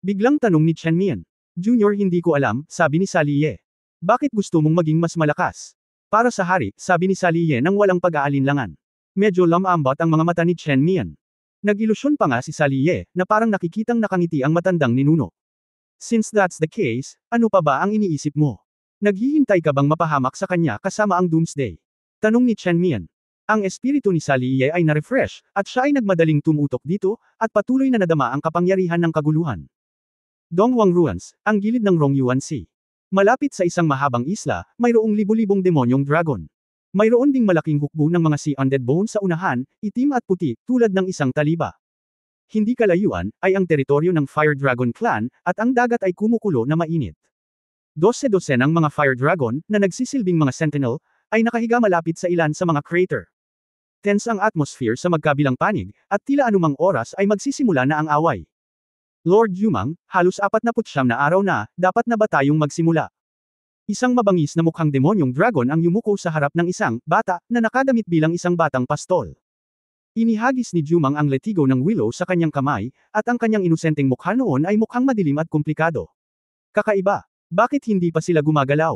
Biglang tanong ni Chen Mian. Junior, hindi ko alam, sabi ni Sally Ye. Bakit gusto mong maging mas malakas? Para sa hari, sabi ni Sally Ye nang walang pag-aalinlangan. Medyo lamambot ang mga mata ni Chen Mian. Nag-ilusyon pa nga si Sally Ye, na parang nakikitang nakangiti ang matandang ninuno. Since that's the case, ano pa ba ang iniisip mo? Naghihintay ka bang mapahamak sa kanya kasama ang Doomsday? Tanong ni Chen Mian. Ang espiritu ni Sally Ye ay na-refresh, at siya ay nagmadaling tumutok dito, at patuloy na nadama ang kapangyarihan ng kaguluhan. Donghuang Ruins, ang gilid ng Rongyuan Sea. Malapit sa isang mahabang isla, mayroong libo-libong demonyong dragon. Mayroon ding malaking hukbo ng mga sea undead bones sa unahan, itim at puti, tulad ng isang taliba. Hindi kalayuan, ay ang teritoryo ng Fire Dragon Clan, at ang dagat ay kumukulo na mainit. Dose-dosenang mga Fire Dragon, na nagsisilbing mga sentinel, ay nakahiga malapit sa ilan sa mga crater. Tense ang atmosphere sa magkabilang panig, at tila anumang oras ay magsisimula na ang away. Lord Yumang, halos 49 na araw na, dapat na ba tayong magsimula? Isang mabangis na mukhang demonyong dragon ang yumuko sa harap ng isang bata na nakadamit bilang isang batang pastol. Inihagis ni Jumang ang letigo ng willow sa kanyang kamay, at ang kanyang inosenteng mukha noon ay mukhang madilim at komplikado. Kakaiba, bakit hindi pa sila gumagalaw?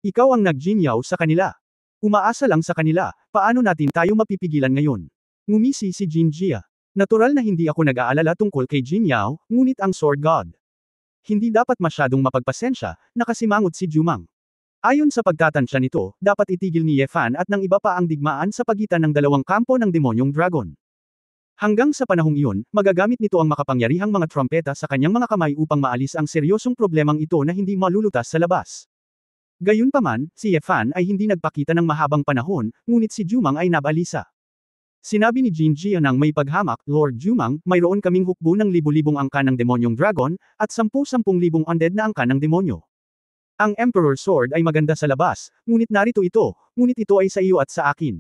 Ikaw ang nag-jinyaw sa kanila. Umaasa lang sa kanila, paano natin tayo mapipigilan ngayon? Ngumisi si Jin Jia. Natural na hindi ako nag-aalala tungkol kay Jin Yao, ngunit ang Sword God. Hindi dapat masyadong mapagpasensya, nakasimangot si Jumang. Ayon sa pagtatansya nito, dapat itigil ni Ye Fan at ng iba pa ang digmaan sa pagitan ng dalawang kampo ng demonyong dragon. Hanggang sa panahong iyon, magagamit nito ang makapangyarihang mga trompeta sa kanyang mga kamay upang maalis ang seryosong problemang ito na hindi malulutas sa labas. Gayunpaman, si Ye Fan ay hindi nagpakita ng mahabang panahon, ngunit si Jumang ay nabalisa. Sinabi ni Jin Jia nang may paghamak, Lord Jumang, mayroon kaming hukbo ng libu-libong angka ng demonyong dragon, at 10,000 undead na angka ng demonyo. Ang Emperor Sword ay maganda sa labas, ngunit narito ito, ngunit ito ay sa iyo at sa akin.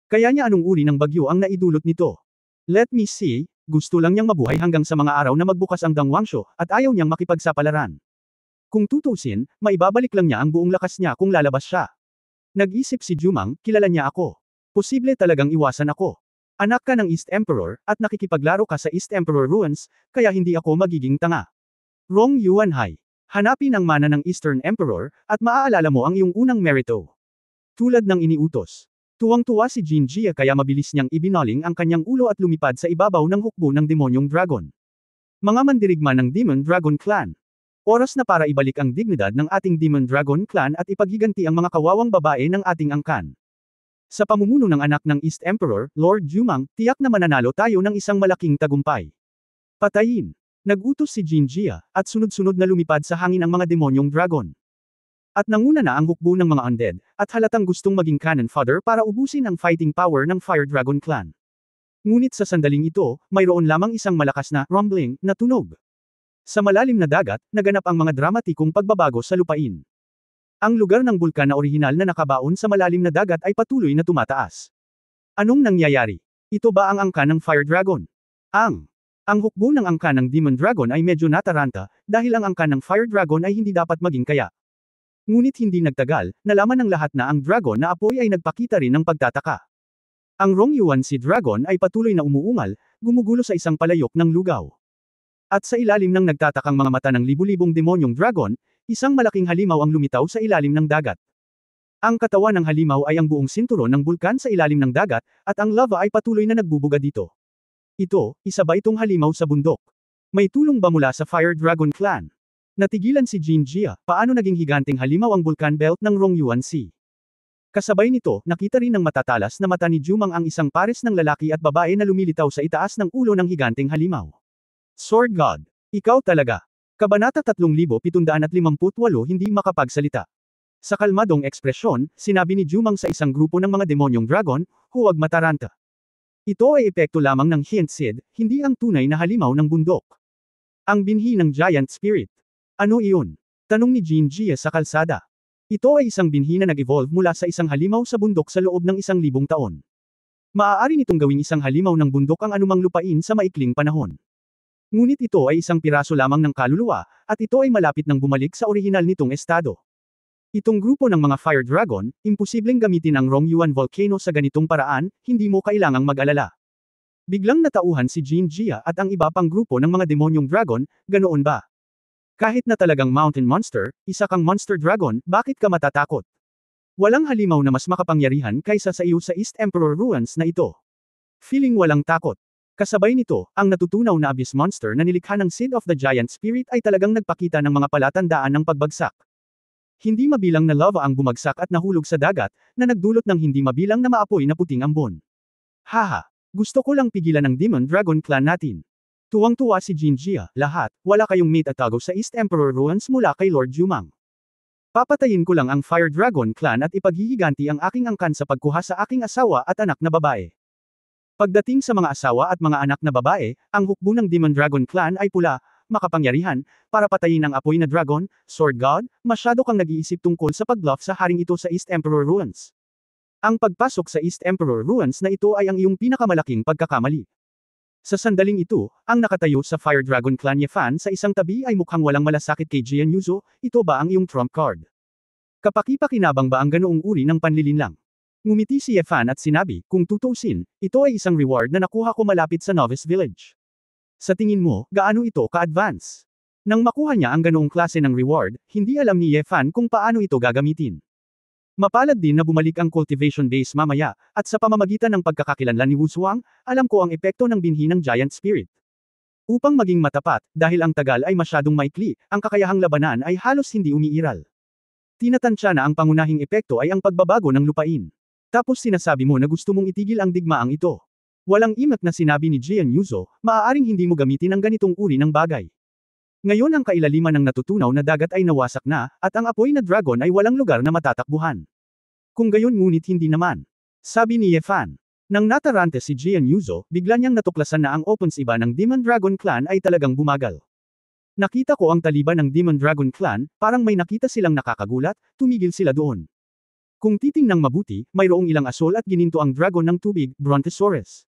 Kaya niya anong uri ng bagyo ang naidulot nito? Let me see, gusto lang niyang mabuhay hanggang sa mga araw na magbukas ang Dangwangsho, at ayaw niyang makipagsapalaran. Kung tutusin, maibabalik lang niya ang buong lakas niya kung lalabas siya. Nag-isip si Jumang, kilala niya ako. Posible talagang iwasan ako. Anak ka ng East Emperor, at nakikipaglaro ka sa East Emperor Ruins, kaya hindi ako magiging tanga. Rong Yuanhai. Hanapin ang mana ng Eastern Emperor, at maaalala mo ang iyong unang merito. Tulad ng iniutos. Tuwang-tuwa si Jin Jia kaya mabilis niyang ibinaling ang kanyang ulo at lumipad sa ibabaw ng hukbo ng demonyong dragon. Mga mandirigma ng Demon Dragon Clan. Oras na para ibalik ang dignidad ng ating Demon Dragon Clan at ipaghiganti ang mga kawawang babae ng ating angkan. Sa pamumuno ng anak ng East Emperor, Lord Jumang, tiyak na mananalo tayo ng isang malaking tagumpay. Patayin. Nag-utos si Jin Jia, at sunod-sunod na lumipad sa hangin ang mga demonyong dragon. At nanguna na ang hukbo ng mga undead, at halatang gustong maging cannon fodder para ubusin ang fighting power ng Fire Dragon Clan. Ngunit sa sandaling ito, mayroon lamang isang malakas na rumbling na tunog. Sa malalim na dagat, naganap ang mga dramatikong pagbabago sa lupain. Ang lugar ng bulkan na orihinal na nakabaon sa malalim na dagat ay patuloy na tumataas. Anong nangyayari? Ito ba ang angka ng Fire Dragon? Ang hukbo ng angka ng Demon Dragon ay medyo nataranta, dahil ang angka ng Fire Dragon ay hindi dapat maging kaya. Ngunit hindi nagtagal, nalaman ng lahat na ang dragon na apoy ay nagpakita rin ng pagtataka. Ang Rongyuan Sea Dragon ay patuloy na umuungal, gumugulo sa isang palayok ng lugaw. At sa ilalim ng nagtatakang mga mata ng libu-libong demonyong dragon, isang malaking halimaw ang lumitaw sa ilalim ng dagat. Ang katawan ng halimaw ay ang buong sinturon ng bulkan sa ilalim ng dagat, at ang lava ay patuloy na nagbubuga dito. Ito, isa ba itong halimaw sa bundok? May tulong ba mula sa Fire Dragon Clan? Natigilan si Jin Jia, paano naging higanting halimaw ang bulkan belt ng Rongyuan Sea? Kasabay nito, nakita rin ng matatalas na mata ni Jumang ang isang pares ng lalaki at babae na lumilitaw sa itaas ng ulo ng higanting halimaw. Sword God. Ikaw talaga. Kabanata 3758 hindi makapagsalita. Sa kalmadong ekspresyon, sinabi ni Jumang sa isang grupo ng mga demonyong dragon, huwag mataranta. Ito ay epekto lamang ng Hint Sid, hindi ang tunay na halimaw ng bundok. Ang binhi ng Giant Spirit. Ano iyon? Tanong ni Jin Jia sa kalsada. Ito ay isang binhi na nag-evolve mula sa isang halimaw sa bundok sa loob ng 1,000 taon. Maaari nitong gawing isang halimaw ng bundok ang anumang lupain sa maikling panahon. Ngunit ito ay isang piraso lamang ng kaluluwa, at ito ay malapit nang bumalik sa orihinal nitong estado. Itong grupo ng mga Fire Dragon, imposibleng gamitin ang Rongyuan Volcano sa ganitong paraan, hindi mo kailangang mag-alala. Biglang natauhan si Jin Jia at ang iba pang grupo ng mga demonyong dragon, ganoon ba? Kahit na talagang mountain monster, isa kang monster dragon, bakit ka matatakot? Walang halimaw na mas makapangyarihan kaysa sa iyo sa East Emperor Ruins na ito. Feeling walang takot. Kasabay nito, ang natutunaw na abyss monster na nilikha ng Seed of the Giant Spirit ay talagang nagpakita ng mga palatandaan ng pagbagsak. Hindi mabilang na lava ang bumagsak at nahulog sa dagat, na nagdulot ng hindi mabilang na maapoy na puting ambon. Haha! Gusto ko lang pigilan ang Demon Dragon Clan natin. Tuwang-tuwa si Jin Jia, lahat, wala kayong mate at tago sa East Emperor Ruins mula kay Lord Jumang. Papatayin ko lang ang Fire Dragon Clan at ipaghihiganti ang aking angkan sa pagkuha sa aking asawa at anak na babae. Pagdating sa mga asawa at mga anak na babae, ang hukbo ng Demon Dragon Clan ay pula, makapangyarihan, para patayin ang apoy na dragon, Sword God, masyado kang nag-iisip tungkol sa pag-bluff sa haring ito sa East Emperor Ruins. Ang pagpasok sa East Emperor Ruins na ito ay ang iyong pinakamalaking pagkakamali. Sa sandaling ito, ang nakatayo sa Fire Dragon Clan Yefan sa isang tabi ay mukhang walang malasakit kay Jian Yuzo, ito ba ang iyong trump card? Kapaki-pakinabang ba ang ganoong uri ng panlilinlang? Ngumiti si Yefan at sinabi, kung tutuusin, ito ay isang reward na nakuha ko malapit sa Novice Village. Sa tingin mo, gaano ito ka-advance? Nang makuha niya ang ganoong klase ng reward, hindi alam ni Yefan kung paano ito gagamitin. Mapalad din na bumalik ang cultivation base mamaya, at sa pamamagitan ng pagkakakilanlan ni Wu Zuang, alam ko ang epekto ng binhi ng Giant Spirit. Upang maging matapat, dahil ang tagal ay masyadong maikli, ang kakayahang labanan ay halos hindi umiiral. Tinatansya na ang pangunahing epekto ay ang pagbabago ng lupain. Tapos sinasabi mo na gusto mong itigil ang digmaang ito. Walang imak na sinabi ni Jian Yuzo, maaaring hindi mo gamitin ang ganitong uri ng bagay. Ngayon ang kailaliman ng natutunaw na dagat ay nawasak na, at ang apoy na dragon ay walang lugar na matatakbuhan. Kung gayon ngunit hindi naman. Sabi ni Yefan. Nang natarante si Jian Yuzo, bigla niyang natuklasan na ang opens iba ng Demon Dragon Clan ay talagang bumagal. Nakita ko ang taliban ng Demon Dragon Clan, parang may nakita silang nakakagulat, tumigil sila doon. Kung titingnang mabuti, mayroong ilang asol at gininto ang dragon ng tubig, Brontosaurus.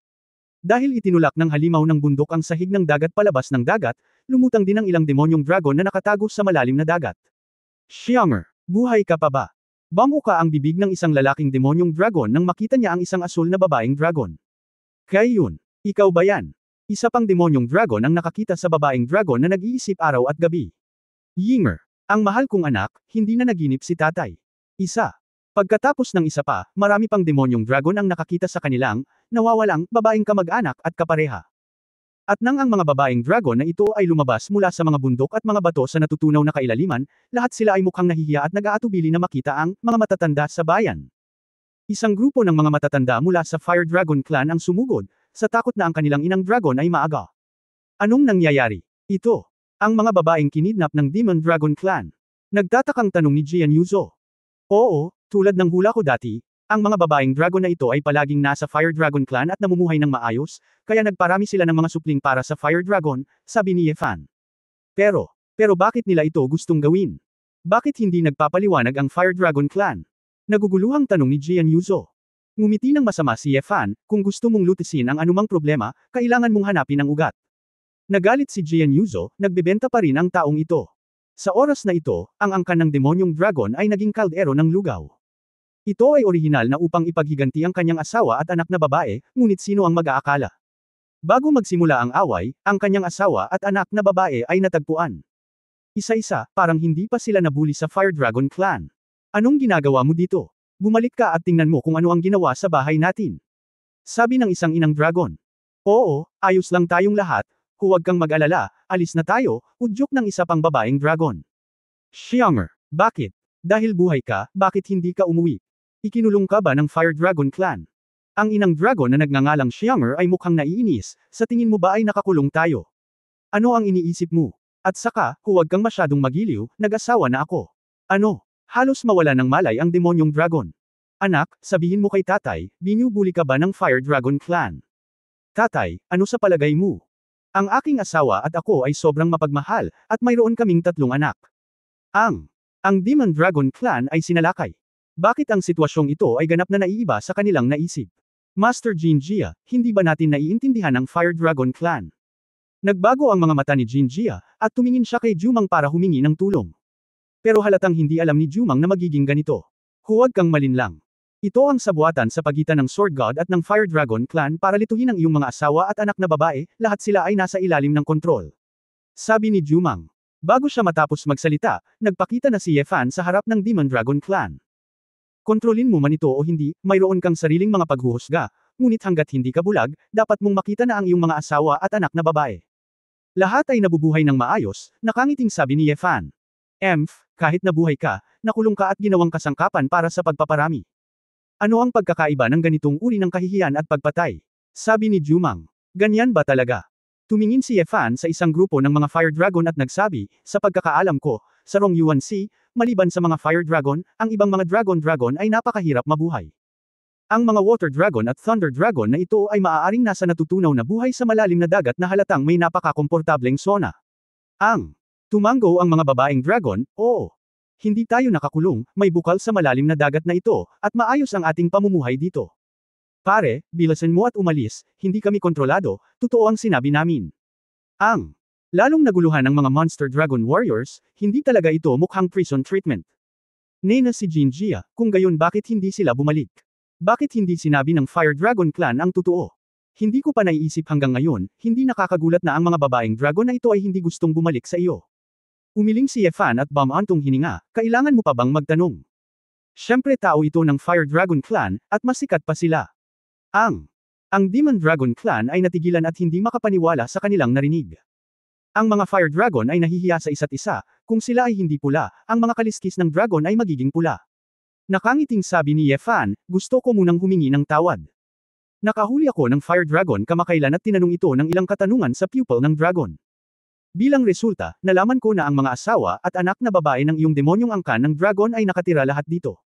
Dahil itinulak ng halimaw ng bundok ang sahig ng dagat palabas ng dagat, lumutang din ang ilang demonyong dragon na nakatago sa malalim na dagat. Xianger, buhay ka pa ba? Bamuka ang bibig ng isang lalaking demonyong dragon nang makita niya ang isang asul na babaeng dragon. Kaiyun, ikaw ba yan? Isa pang demonyong dragon ang nakakita sa babaeng dragon na nag-iisip araw at gabi. Yinger, ang mahal kong anak, hindi na naginip si tatay. Isa. Pagkatapos ng isa pa, marami pang demonyong dragon ang nakakita sa kanilang, nawawalang, babaeng kamag-anak at kapareha. At nang ang mga babaeng dragon na ito ay lumabas mula sa mga bundok at mga bato sa natutunaw na kailaliman, lahat sila ay mukhang nahihiya at nag-aatubili na makita ang mga matatanda sa bayan. Isang grupo ng mga matatanda mula sa Fire Dragon Clan ang sumugod, sa takot na ang kanilang inang dragon ay maaga. Anong nangyayari? Ito. Ang mga babaeng kinidnap ng Demon Dragon Clan. Nagtatakang tanong ni Jian Yuzo. Oo, tulad ng hula ko dati, ang mga babaeng dragon na ito ay palaging nasa Fire Dragon Clan at namumuhay ng maayos, kaya nagparami sila ng mga supling para sa Fire Dragon, sabi ni Yefan. Pero bakit nila ito gustong gawin? Bakit hindi nagpapaliwanag ang Fire Dragon Clan? Naguguluhang tanong ni Jian Yuzo. Ngumiti ng masama si Yefan, kung gusto mong lutisin ang anumang problema, kailangan mong hanapin ang ugat. Nagalit si Jian Yuzo, nagbebenta pa rin ang taong ito. Sa oras na ito, ang angkan ng demonyong dragon ay naging kaldero ng lugaw. Ito ay orihinal na upang ipaghiganti ang kanyang asawa at anak na babae, ngunit sino ang mag-aakala? Bago magsimula ang away, ang kanyang asawa at anak na babae ay natagpuan. Isa-isa, parang hindi pa sila nabuli sa Fire Dragon Clan. Anong ginagawa mo dito? Bumalik ka at tingnan mo kung ano ang ginawa sa bahay natin. Sabi ng isang inang dragon. Oo, ayos lang tayong lahat, huwag kang mag-alala, alis na tayo, udyok ng isa pang babaeng dragon. Xianger, bakit? Dahil buhay ka, bakit hindi ka umuwi? Ikinulong ka ba ng Fire Dragon Clan? Ang inang dragon na nagngangalang Xianger ay mukhang naiinis, sa tingin mo ba ay nakakulong tayo? Ano ang iniisip mo? At saka, huwag kang masyadong magiliw, nag-asawa na ako. Ano? Halos mawala ng malay ang demonyong dragon. Anak, sabihin mo kay tatay, binubuli ka ba ng Fire Dragon Clan? Tatay, ano sa palagay mo? Ang aking asawa at ako ay sobrang mapagmahal, at mayroon kaming 3 anak. Ang Demon Dragon Clan ay sinalakay. Bakit ang sitwasyong ito ay ganap na naiiba sa kanilang naisip? Master Jin Jia, hindi ba natin naiintindihan ang Fire Dragon Clan? Nagbago ang mga mata ni Jin Jia, at tumingin siya kay Jumang para humingi ng tulong. Pero halatang hindi alam ni Jumang na magiging ganito. Huwag kang malinlang. Ito ang sabuatan sa pagitan ng Sword God at ng Fire Dragon Clan para lituhin ang iyong mga asawa at anak na babae, lahat sila ay nasa ilalim ng kontrol. Sabi ni Jumang. Bago siya matapos magsalita, nagpakita na si Ye Fan sa harap ng Demon Dragon Clan. Kontrolin mo man ito o hindi, mayroon kang sariling mga paghuhusga, ngunit hanggat hindi ka bulag, dapat mong makita na ang iyong mga asawa at anak na babae. Lahat ay nabubuhay ng maayos, nakangiting sabi ni Ye Fan. Kahit nabuhay ka, nakulong ka at ginawang kasangkapan para sa pagpaparami. Ano ang pagkakaiba ng ganitong uri ng kahihiyan at pagpatay? Sabi ni Jumang. Ganyan ba talaga? Tumingin si Ye Fan sa isang grupo ng mga Fire Dragon at nagsabi, sa pagkakaalam ko, sa Rong Yuan Sea, maliban sa mga Fire Dragon, ang ibang mga Dragon ay napakahirap mabuhay. Ang mga Water Dragon at Thunder Dragon na ito ay maaaring nasa natutunaw na buhay sa malalim na dagat na halatang may napakakomportableng sona. Tumanggo ang mga babaeng dragon, oo. Hindi tayo nakakulong, may bukal sa malalim na dagat na ito, at maayos ang ating pamumuhay dito. Pare, bilasan mo at umalis, hindi kami kontrolado, totoo ang sinabi namin. Lalong naguluhan ng mga Monster Dragon Warriors, hindi talaga ito mukhang prison treatment. Nena si Jinjia, kung gayon bakit hindi sila bumalik? Bakit hindi sinabi ng Fire Dragon Clan ang totoo? Hindi ko pa naiisip hanggang ngayon, hindi nakakagulat na ang mga babaeng dragon na ito ay hindi gustong bumalik sa iyo. Umiling si Ye Fan at bumantong hininga, kailangan mo pa bang magtanong? Siyempre tao ito ng Fire Dragon Clan, at mas sikat pa sila. Ang Demon Dragon Clan ay natigilan at hindi makapaniwala sa kanilang narinig. Ang mga Fire Dragon ay nahihiya sa isa't isa, kung sila ay hindi pula, ang mga kaliskis ng dragon ay magiging pula. Nakangiting sabi ni Ye Fan, gusto ko munang humingi ng tawad. Nakahuli ako ng Fire Dragon kamakailan at tinanong ito ng ilang katanungan sa pupil ng dragon. Bilang resulta, nalaman ko na ang mga asawa at anak na babae ng iyong demonyong angkan ng dragon ay nakatira lahat dito.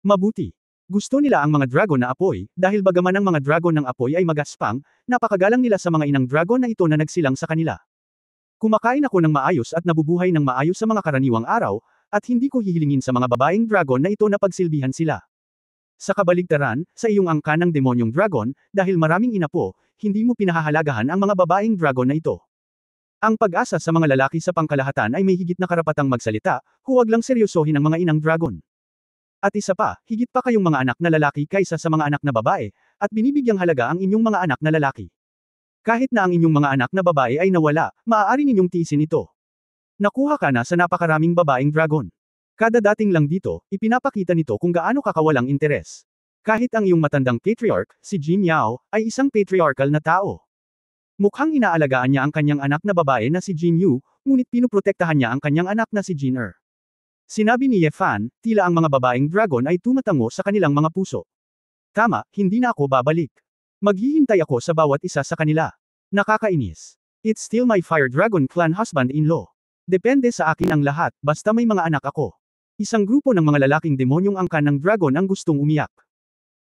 Mabuti. Gusto nila ang mga dragon na apoy, dahil bagaman ang mga dragon ng apoy ay magaspang, napakagalang nila sa mga inang dragon na ito na nagsilang sa kanila. Kumakain ako ng maayos at nabubuhay ng maayos sa mga karaniwang araw, at hindi ko hihilingin sa mga babaeng dragon na ito na pagsilbihan sila. Sa kabaligtaran, sa iyong angkan ng demonyong dragon, dahil maraming inapo, hindi mo pinahahalagahan ang mga babaeng dragon na ito. Ang pag-asa sa mga lalaki sa pangkalahatan ay may higit na karapatang magsalita, huwag lang seryosohin ang mga inang dragon. At isa pa, higit pa kayong mga anak na lalaki kaysa sa mga anak na babae, at binibigyang halaga ang inyong mga anak na lalaki. Kahit na ang inyong mga anak na babae ay nawala, maaari ninyong tiisin ito. Nakuha ka na sa napakaraming babaeng dragon. Kada dating lang dito, ipinapakita nito kung gaano ka kawalang interes. Kahit ang iyong matandang patriarch, si Jin Yao, ay isang patriarchal na tao. Mukhang inaalagaan niya ang kanyang anak na babae na si Jin Yu, ngunit pinuprotektahan niya ang kanyang anak na si Jin Er. Sinabi ni Ye Fan, tila ang mga babaeng dragon ay tumatango sa kanilang mga puso. Tama, hindi na ako babalik. Maghihintay ako sa bawat isa sa kanila. Nakakainis. It's still my Fire Dragon Clan husband-in-law. Depende sa akin ang lahat, basta may mga anak ako. Isang grupo ng mga lalaking demonyong angkan ng dragon ang gustong umiyak.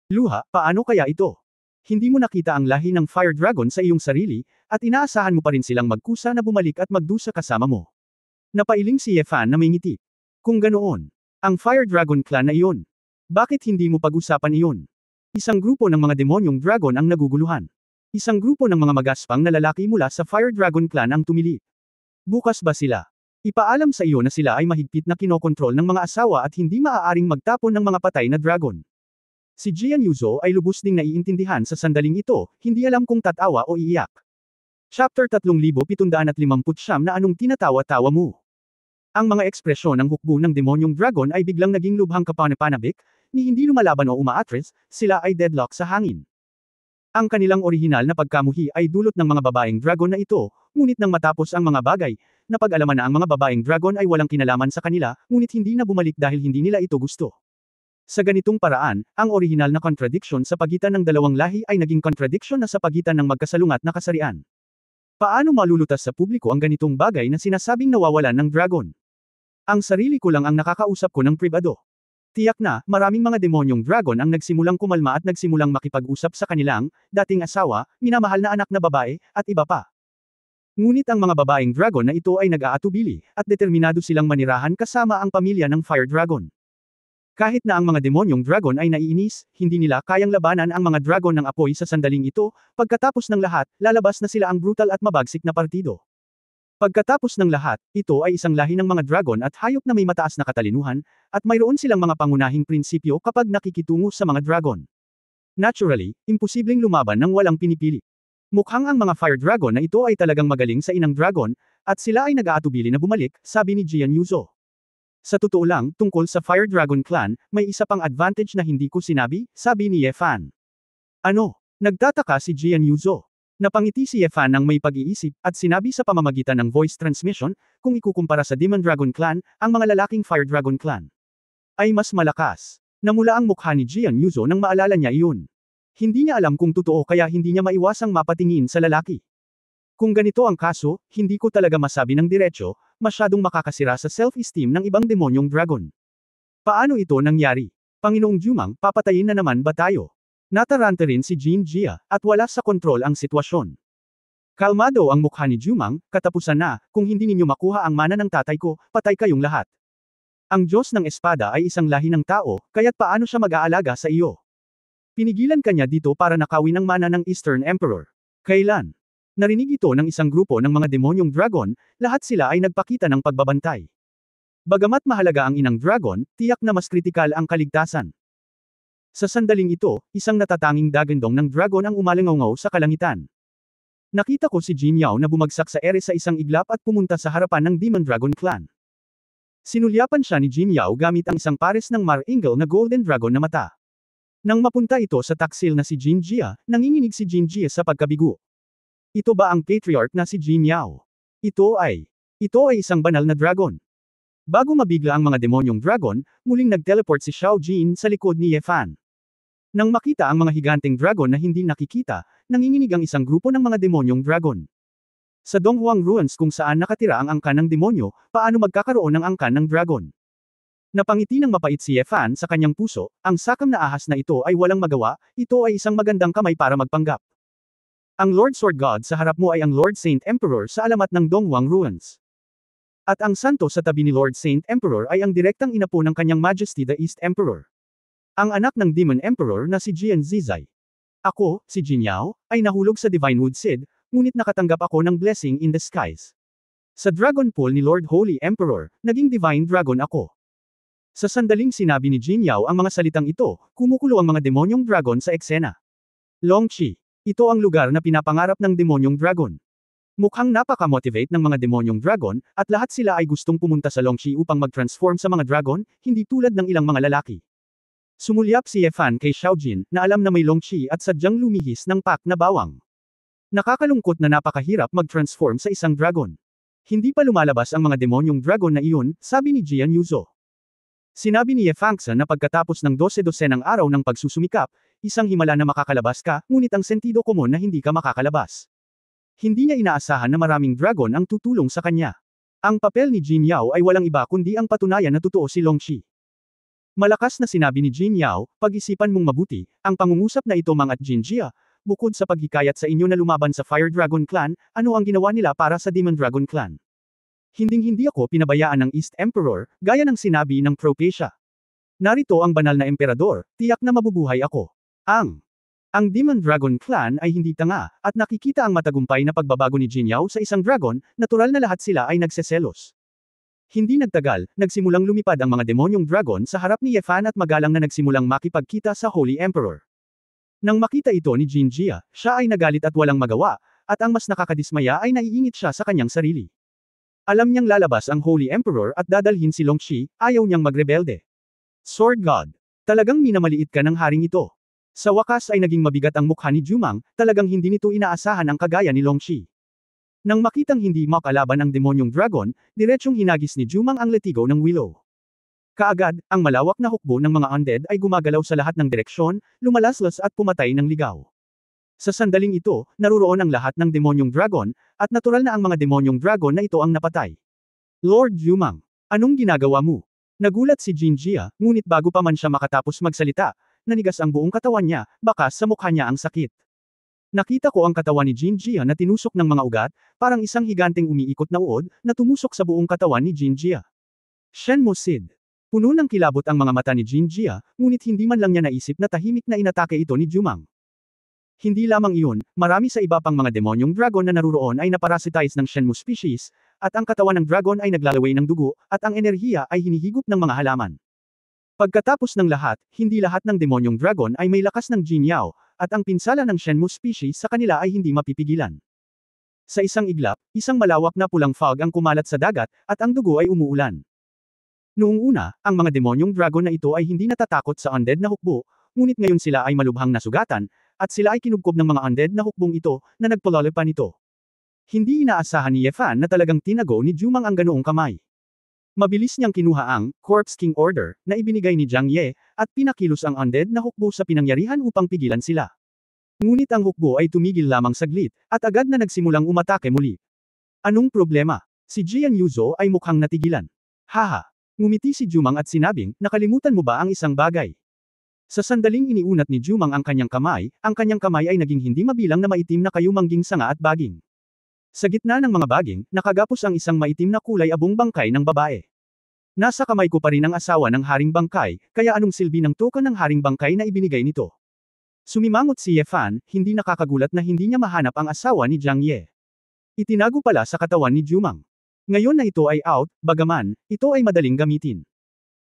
Luha, paano kaya ito? Hindi mo nakita ang lahi ng Fire Dragon sa iyong sarili, at inaasahan mo pa rin silang magkusa na bumalik at magdusa kasama mo. Napailing si Ye Fan na may ngiti. Kung ganoon, ang Fire Dragon Clan na iyon. Bakit hindi mo pag-usapan iyon? Isang grupo ng mga demonyong dragon ang naguguluhan. Isang grupo ng mga magaspang na lalaki mula sa Fire Dragon Clan ang tumili. Bukas ba sila? Ipaalam sa iyo na sila ay mahigpit na kinokontrol ng mga asawa at hindi maaaring magtapon ng mga patay na dragon. Si Jian Yuzo ay lubos ding naiintindihan sa sandaling ito, hindi alam kung tatawa o iiyak. Chapter 3759 na anong tinatawa-tawa mo. Ang mga ekspresyon ng hukbo ng demonyong dragon ay biglang naging lubhang kapanapanabik, ni hindi lumalaban o umaatres, sila ay deadlock sa hangin. Ang kanilang orihinal na pagkamuhi ay dulot ng mga babaeng dragon na ito, ngunit nang matapos ang mga bagay, napag-alaman na ang mga babaeng dragon ay walang kinalaman sa kanila, ngunit hindi na bumalik dahil hindi nila ito gusto. Sa ganitong paraan, ang orihinal na contradiction sa pagitan ng dalawang lahi ay naging contradiction na sa pagitan ng magkasalungat na kasarian. Paano malulutas sa publiko ang ganitong bagay na sinasabing nawawalan ng dragon? Ang sarili ko lang ang nakakausap ko ng pribado. Tiyak na, maraming mga demonyong dragon ang nagsimulang kumalma at nagsimulang makipag-usap sa kanilang, dating asawa, minamahal na anak na babae, at iba pa. Ngunit ang mga babaeng dragon na ito ay nag-aatubili, at determinado silang manirahan kasama ang pamilya ng Fire Dragon. Kahit na ang mga demonyong dragon ay naiinis, hindi nila kayang labanan ang mga dragon ng apoy sa sandaling ito, pagkatapos ng lahat, lalabas na sila ang brutal at mabagsik na partido. Pagkatapos ng lahat, ito ay isang lahi ng mga dragon at hayop na may mataas na katalinuhan, at mayroon silang mga pangunahing prinsipyo kapag nakikitungo sa mga dragon. Naturally, imposibleng lumaban ng walang pinipili. Mukhang ang mga fire dragon na ito ay talagang magaling sa inang dragon, at sila ay nag-aatubili na bumalik, sabi ni Jian Yuzo. Sa totoo lang, tungkol sa Fire Dragon Clan, may isa pang advantage na hindi ko sinabi, sabi ni Ye Fan. Ano? Nagtataka si Jian Yuzo. Napangiti si Ye Fan ng may pag-iisip, at sinabi sa pamamagitan ng voice transmission, kung ikukumpara sa Demon Dragon Clan, ang mga lalaking Fire Dragon Clan ay mas malakas. Namula ang mukha ni Jian Yuzo nang maalala niya iyon. Hindi niya alam kung totoo kaya hindi niya maiwasang mapatingin sa lalaki. Kung ganito ang kaso, hindi ko talaga masabi ng diretso, masyadong makakasira sa self-esteem ng ibang demonyong dragon. Paano ito nangyari? Panginoong Jumang, papatayin na naman ba tayo? Nataranta rin si Jin Jia, at wala sa kontrol ang sitwasyon. Kalmado ang mukha ni Jumang, katapusan na, kung hindi ninyo makuha ang mana ng tatay ko, patay kayong lahat. Ang Diyos ng Espada ay isang lahi ng tao, kaya't paano siya mag-aalaga sa iyo? Pinigilan kanya dito para nakawin ang mana ng Eastern Emperor. Kailan? Narinig ito ng isang grupo ng mga demonyong dragon, lahat sila ay nagpakita ng pagbabantay. Bagamat mahalaga ang inang dragon, tiyak na mas kritikal ang kaligtasan. Sa sandaling ito, isang natatanging dagandong ng dragon ang umalangaw sa kalangitan. Nakita ko si Jin Yao na bumagsak sa ere sa isang iglap at pumunta sa harapan ng Demon Dragon Clan. Sinulyapan siya ni Jin Yao gamit ang isang pares ng Mar Eagle na Golden Dragon na mata. Nang mapunta ito sa taksil na si Jin Jia, nanginginig si Jin Jia sa pagkabigo. Ito ba ang patriarch na si Jin Yao? Ito ay isang banal na dragon. Bago mabigla ang mga demonyong dragon, muling nag-teleport si Xiao Jin sa likod ni Ye Fan. Nang makita ang mga higanteng dragon na hindi nakikita, nanginginig ang isang grupo ng mga demonyong dragon. Sa Donghuang Ruins kung saan nakatira ang angkan ng demonyo, paano magkakaroon ng angkan ng dragon? Napangiti ng mapait si Ye Fan sa kanyang puso, ang sakam na ahas na ito ay walang magawa, ito ay isang magandang kamay para magpanggap. Ang Lord Sword God sa harap mo ay ang Lord Saint Emperor sa alamat ng Donghuang Ruins. At ang santo sa tabi ni Lord Saint Emperor ay ang direktang inapo ng kanyang Majesty the East Emperor. Ang anak ng Demon Emperor na si Jian Zizai. Ako, si Jin Yao, ay nahulog sa Divine Wood Seed, ngunit nakatanggap ako ng blessing in the skies. Sa Dragon Pool ni Lord Holy Emperor, naging Divine Dragon ako. Sa sandaling sinabi ni Jin Yao ang mga salitang ito, kumukulo ang mga demonyong dragon sa eksena. Longqi. Ito ang lugar na pinapangarap ng demonyong dragon. Mukhang napaka-motivate ng mga demonyong dragon, at lahat sila ay gustong pumunta sa Longqi upang mag-transform sa mga dragon, hindi tulad ng ilang mga lalaki. Sumulyap si Ye Fan kay Xiaojin, na alam na may Longqi at sadyang lumihis ng pak na bawang. Nakakalungkot na napakahirap mag-transform sa isang dragon. Hindi pa lumalabas ang mga demonyong dragon na iyon, sabi ni Jian Yuzo. Sinabi ni Ye Fangsa na pagkatapos ng 12 ng araw ng pagsusumikap, isang himala na makakalabas ka, ngunit ang sentido komon na hindi ka makakalabas. Hindi niya inaasahan na maraming dragon ang tutulong sa kanya. Ang papel ni Jin Yao ay walang iba kundi ang patunayan na totoo si Longqi. Malakas na sinabi ni Jin Yao, pag-isipan mong mabuti, ang pangungusap na ito at Jin Jia, bukod sa paghikayat sa inyo na lumaban sa Fire Dragon Clan, ano ang ginawa nila para sa Demon Dragon Clan? Hinding-hindi ako pinabayaan ng East Emperor, gaya ng sinabi ng Propacia. Narito ang banal na emperador, tiyak na mabubuhay ako. Ang Demon Dragon Clan ay hindi tanga, at nakikita ang matagumpay na pagbabago ni Jin Yao sa isang dragon, natural na lahat sila ay nagseselos. Hindi nagtagal, nagsimulang lumipad ang mga demonyong dragon sa harap ni Ye Fan at magalang na nagsimulang makipagkita sa Holy Emperor. Nang makita ito ni Jin Jia, siya ay nagalit at walang magawa, at ang mas nakakadismaya ay naiingit siya sa kanyang sarili. Alam niyang lalabas ang Holy Emperor at dadalhin si Longqi, ayaw niyang magrebelde. Sword God. Talagang minamaliit ka ng haring ito. Sa wakas ay naging mabigat ang mukha ni Jumang, talagang hindi nito inaasahan ang kagaya ni Longqi. Nang makitang hindi makalaban ang demonyong dragon, diretsyong hinagis ni Jumang ang letigo ng Willow. Kaagad, ang malawak na hukbo ng mga undead ay gumagalaw sa lahat ng direksyon, lumalaslas at pumatay ng ligaw. Sa sandaling ito, naruroon ang lahat ng demonyong dragon, at natural na ang mga demonyong dragon na ito ang napatay. Lord Jumang, anong ginagawa mo? Nagulat si Jin Jia, ngunit bago pa man siya makatapos magsalita, nanigas ang buong katawan niya, bakas sa mukha niya ang sakit. Nakita ko ang katawan ni Jin Jia na tinusok ng mga ugat, parang isang higanteng umiikot na uod, na tumusok sa buong katawan ni Jin Jia. Shenmo Sid. Puno ng kilabot ang mga mata ni Jin Jia, ngunit hindi man lang niya naisip na tahimik na inatake ito ni Jumang. Hindi lamang iyon, marami sa iba pang mga demonyong dragon na naruroon ay naparasitize ng Shenmue species, at ang katawan ng dragon ay naglalaway ng dugo, at ang enerhiya ay hinihigop ng mga halaman. Pagkatapos ng lahat, hindi lahat ng demonyong dragon ay may lakas ng Jin Yao, at ang pinsala ng Shenmue species sa kanila ay hindi mapipigilan. Sa isang iglap, isang malawak na pulang fog ang kumalat sa dagat, at ang dugo ay umuulan. Noong una, ang mga demonyong dragon na ito ay hindi natatakot sa undead na hukbo, ngunit ngayon sila ay malubhang nasugatan, at sila ay kinubkob ng mga undead na hukbong ito, na nagpolole pa nito. Hindi inaasahan ni Ye Fan na talagang tinago ni Jumang ang ganoong kamay. Mabilis niyang kinuha ang Corpse King Order na ibinigay ni Jiang Ye, at pinakilos ang undead na hukbo sa pinangyarihan upang pigilan sila. Ngunit ang hukbo ay tumigil lamang saglit, at agad na nagsimulang umatake muli. Anong problema? Si Jian Yuzo ay mukhang natigilan. Haha! Ngumiti si Jumang at sinabing, nakalimutan mo ba ang isang bagay? Sa sandaling iniunat ni Jumang ang kanyang kamay ay naging hindi mabilang na maitim na kayumangging sanga at baging. Sa gitna ng mga baging, nakagapos ang isang maitim na kulay abong bangkay ng babae. Nasa kamay ko pa rin ang asawa ng Haring Bangkay, kaya anong silbi ng token ng Haring Bangkay na ibinigay nito? Sumimangot si Ye Fan, hindi nakakagulat na hindi niya mahanap ang asawa ni Jiang Ye. Itinago pala sa katawan ni Jumang. Ngayon na ito ay out, bagaman, ito ay madaling gamitin.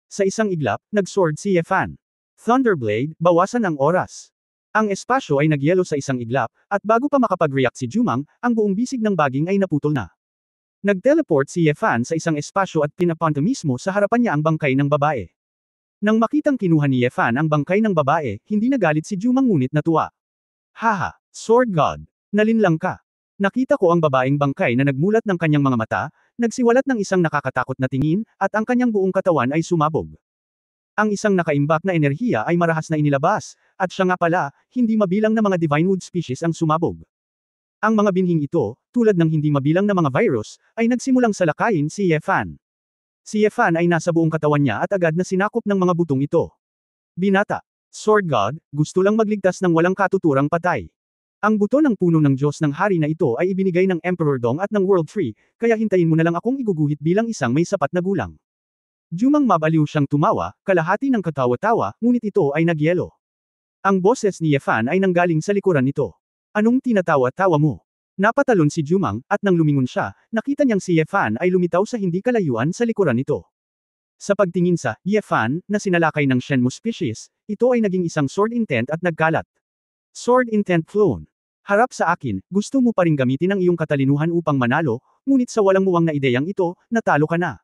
Sa isang iglap, nag-sword si Ye Fan. Thunderblade, bawasan ang oras. Ang espasyo ay nagyelo sa isang iglap, at bago pa makapag-react si Jumang, ang buong bisig ng baging ay naputol na. Nag-teleport si Ye Fan sa isang espasyo at pinapunta mismo sa harapan niya ang bangkay ng babae. Nang makitang kinuha ni Ye Fan ang bangkay ng babae, hindi nagalit si Jumang ngunit natuwa. Haha, Sword God, nalinlang ka. Nakita ko ang babaeng bangkay na nagmulat ng kanyang mga mata, nagsiwalat ng isang nakakatakot na tingin, at ang kanyang buong katawan ay sumabog. Ang isang nakaimbak na enerhiya ay marahas na inilabas, at siya nga pala, hindi mabilang na mga divine wood species ang sumabog. Ang mga binhing ito, tulad ng hindi mabilang na mga virus, ay nagsimulang salakayin si Ye Fan. Si Ye Fan ay nasa buong katawan niya at agad na sinakop ng mga butong ito. Binata, Sword God, gusto lang magligtas ng walang katuturang patay. Ang buto ng puno ng Diyos ng hari na ito ay ibinigay ng Emperor Dong at ng World Tree, kaya hintayin mo na lang akong iguguhit bilang isang may sapat na gulang. Jumang mabaliw siyang tumawa, kalahati ng katawa-tawa, ngunit ito ay nagyelo. Ang boses ni Ye Fan ay nanggaling sa likuran nito. Anong tinatawa-tawa mo? Napatalon si Jumang, at nang lumingon siya, nakita niyang si Ye Fan ay lumitaw sa hindi kalayuan sa likuran nito. Sa pagtingin sa Ye Fan, na sinalakay ng Shenmue species, ito ay naging isang sword intent at nagkalat. Sword intent clone. Harap sa akin, gusto mo pa rin gamitin ang iyong katalinuhan upang manalo, ngunit sa walang muwang na ideyang ito, natalo ka na.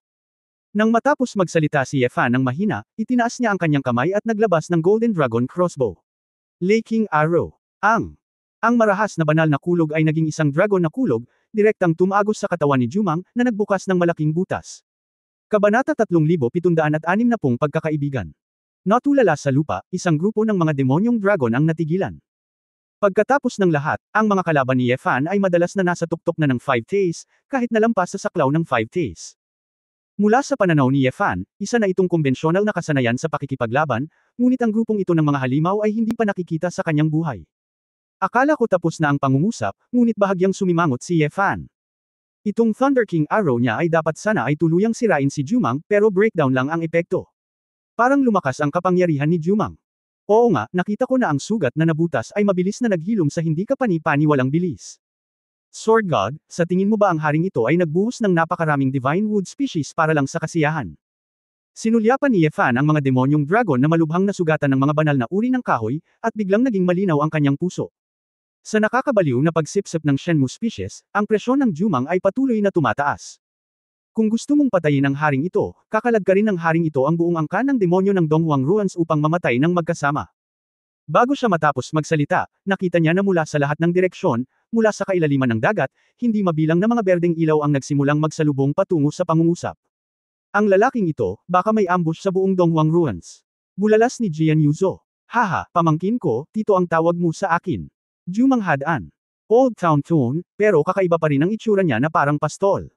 Nang matapos magsalita si Ye Fan ng mahina, itinaas niya ang kanyang kamay at naglabas ng Golden Dragon Crossbow. Laking Arrow. Ang marahas na banal na kulog ay naging isang dragon na kulog, direktang tumagos sa katawan ni Jumang, na nagbukas ng malaking butas. Kabanata 3760 Pagkakaibigan. Natulala sa lupa, isang grupo ng mga demonyong dragon ang natigilan. Pagkatapos ng lahat, ang mga kalaban ni Ye Fan ay madalas na nasa tuktok na ng 5 days, kahit nalampas sa saklaw ng 5 days. Mula sa pananaw ni Ye Fan, isa na itong kumbensyonal na kasanayan sa pakikipaglaban, ngunit ang grupong ito ng mga halimaw ay hindi pa nakikita sa kanyang buhay. Akala ko tapos na ang pangungusap, ngunit bahagyang sumimangot si Ye Fan. Itong Thunder King Arrow niya ay dapat sana ay tuluyang sirain si Jumang, pero breakdown lang ang epekto. Parang lumakas ang kapangyarihan ni Jumang. Oo nga, nakita ko na ang sugat na nabutas ay mabilis na naghilom sa hindi kapani-paniwalang bilis. Sword God, sa tingin mo ba ang haring ito ay nagbuhos ng napakaraming divine wood species para lang sa kasiyahan? Sinulyapan ni Ye Fan ang mga demonyong dragon na malubhang nasugatan ng mga banal na uri ng kahoy, at biglang naging malinaw ang kanyang puso. Sa nakakabaliw na pagsipsip ng Shenmue species, ang presyon ng Jumang ay patuloy na tumataas. Kung gusto mong patayin ang haring ito, kakalagkarin ng haring ito ang buong angkan ng demonyo ng Donghuang Ruins upang mamatay ng magkasama. Bago siya matapos magsalita, nakita niya na mula sa lahat ng direksyon, mula sa kailaliman ng dagat, hindi mabilang na mga berdeng ilaw ang nagsimulang magsalubong patungo sa pangungusap. Ang lalaking ito, baka may ambush sa buong Donghuang Ruins. Bulalas ni Jian Yuzo. Haha, pamangkin ko, tito ang tawag mo sa akin. Jumang Hadan. Old Town tone, pero kakaiba pa rin ang itsura niya na parang pastol.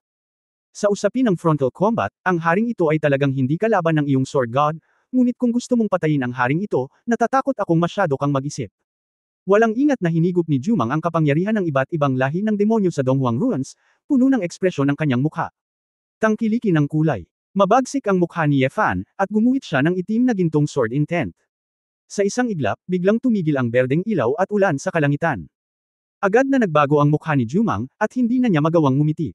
Sa usapin ng frontal combat, ang haring ito ay talagang hindi kalaban ng iyong Sword God, ngunit kung gusto mong patayin ang haring ito, natatakot akong masyado kang mag-isip. Walang ingat na hinigop ni Jumang ang kapangyarihan ng iba't ibang lahi ng demonyo sa Donghuang Ruins, puno ng ekspresyon ng kanyang mukha. Tangkilikin ng kulay. Mabagsik ang mukha ni Ye Fan, at gumuhit siya ng itim na gintong sword intent. Sa isang iglap, biglang tumigil ang berdeng ilaw at ulan sa kalangitan. Agad na nagbago ang mukha ni Jumang, at hindi na niya magawang ngumiti.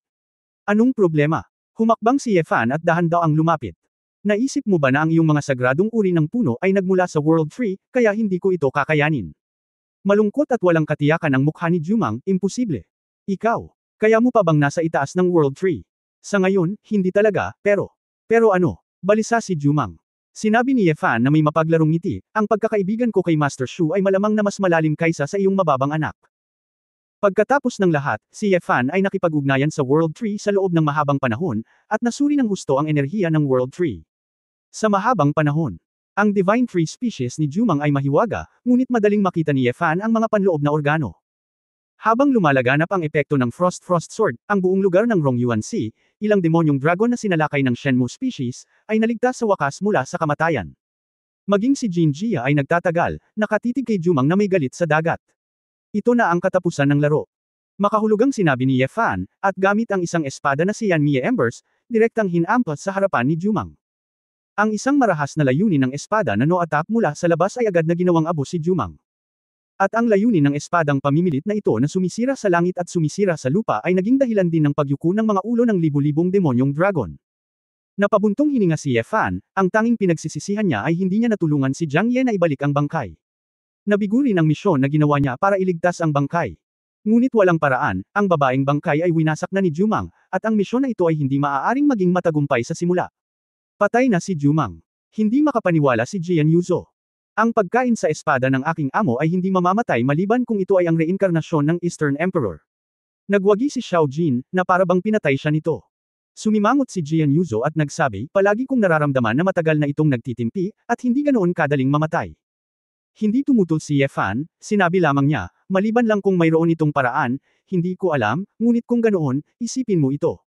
Anong problema? Humakbang si Ye Fan at dahan-daang lumapit. Naisip mo ba na ang iyong mga sagradong uri ng puno ay nagmula sa World Tree, kaya hindi ko ito kakayanin? Malungkot at walang katiyakan ang mukha ni Jumang, imposible. Ikaw, kaya mo pa bang nasa itaas ng World Tree? Sa ngayon, hindi talaga, pero ano? Balisa si Jumang. Sinabi ni Ye Fan na may mapaglarong ngiti, ang pagkakaibigan ko kay Master Shu ay malamang na mas malalim kaysa sa iyong mababang anak. Pagkatapos ng lahat, si Ye Fan ay nakipag-ugnayan sa World Tree sa loob ng mahabang panahon, at nasuri ng husto ang enerhiya ng World Tree. Sa mahabang panahon, ang Divine Tree species ni Jumang ay mahiwaga, ngunit madaling makita ni Ye Fan ang mga panloob na organo. Habang lumalaganap ang epekto ng Frost Sword, ang buong lugar ng Rongyuan Sea, ilang demonyong dragon na sinalakay ng Shenmue species, ay naligtas sa wakas mula sa kamatayan. Maging si Jin Jia ay nagtatagal, nakatitig kay Jumang na may galit sa dagat. Ito na ang katapusan ng laro. Makahulugang sinabi ni Ye Fan, at gamit ang isang espada na si Yanmie Embers, direktang hinampas sa harapan ni Jumang. Ang isang marahas na layunin ng espada na no-atap mula sa labas ay agad na ginawang abo si Jumang. At ang layunin ng espadang pamimilit na ito na sumisira sa langit at sumisira sa lupa ay naging dahilan din ng pagyuko ng mga ulo ng libu-libong demonyong dragon. Napabuntong hininga si Ye Fan, ang tanging pinagsisisihan niya ay hindi niya natulungan si Jiang Ye na ibalik ang bangkay. Nabigo rin ang misyon na ginawa niya para iligtas ang bangkay. Ngunit walang paraan, ang babaeng bangkay ay winasak na ni Jumang, at ang misyon na ito ay hindi maaaring maging matagumpay sa simula. Patay na si Jumang. Hindi makapaniwala si Jian Yuzo. Ang pagkain sa espada ng aking amo ay hindi mamamatay maliban kung ito ay ang reinkarnasyon ng Eastern Emperor. Nagwagi si Xiao Jin, na parabang pinatay siya nito. Sumimangot si Jian Yuzo at nagsabi, palagi kong nararamdaman na matagal na itong nagtitimpi, at hindi ganoon kadaling mamatay. Hindi tumutol si Ye Fan, sinabi lamang niya, maliban lang kung mayroon itong paraan, hindi ko alam, ngunit kung ganoon, isipin mo ito.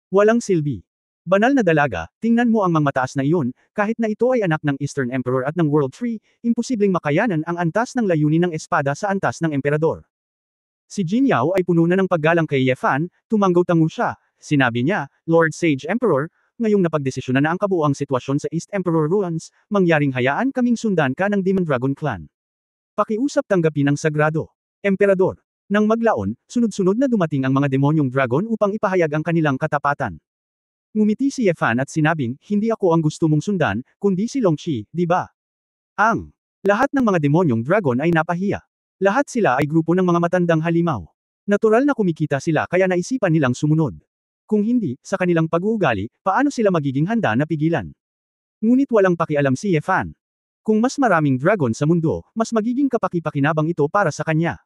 Walang silbi. Banal na dalaga, tingnan mo ang mataas na iyon, kahit na ito ay anak ng Eastern Emperor at ng World Tree, imposibleng makayanan ang antas ng layunin ng espada sa antas ng emperador. Si Jin Yao ay puno na ng paggalang kay Ye Fan, tumanggaw-tango siya, sinabi niya, Lord Sage Emperor, ngayong napagdesisyonan na ang kabuuang sitwasyon sa East Emperor Ruins, mangyaring hayaan kaming sundan ka ng Demon Dragon Clan. Pakiusap tanggapin ang sagrado. Emperador. Nang maglaon, sunod-sunod na dumating ang mga demonyong dragon upang ipahayag ang kanilang katapatan. Ngumiti si Ye Fan at sinabing, hindi ako ang gusto mong sundan, kundi si Long Qi, di ba? Ang lahat ng mga demonyong dragon ay napahiya. Lahat sila ay grupo ng mga matandang halimaw. Natural na kumikita sila kaya naisipan nilang sumunod. Kung hindi, sa kanilang pag-uugali, paano sila magiging handa na pigilan? Ngunit walang pakialam si Ye Fan. Kung mas maraming dragon sa mundo, mas magiging kapaki-pakinabang ito para sa kanya.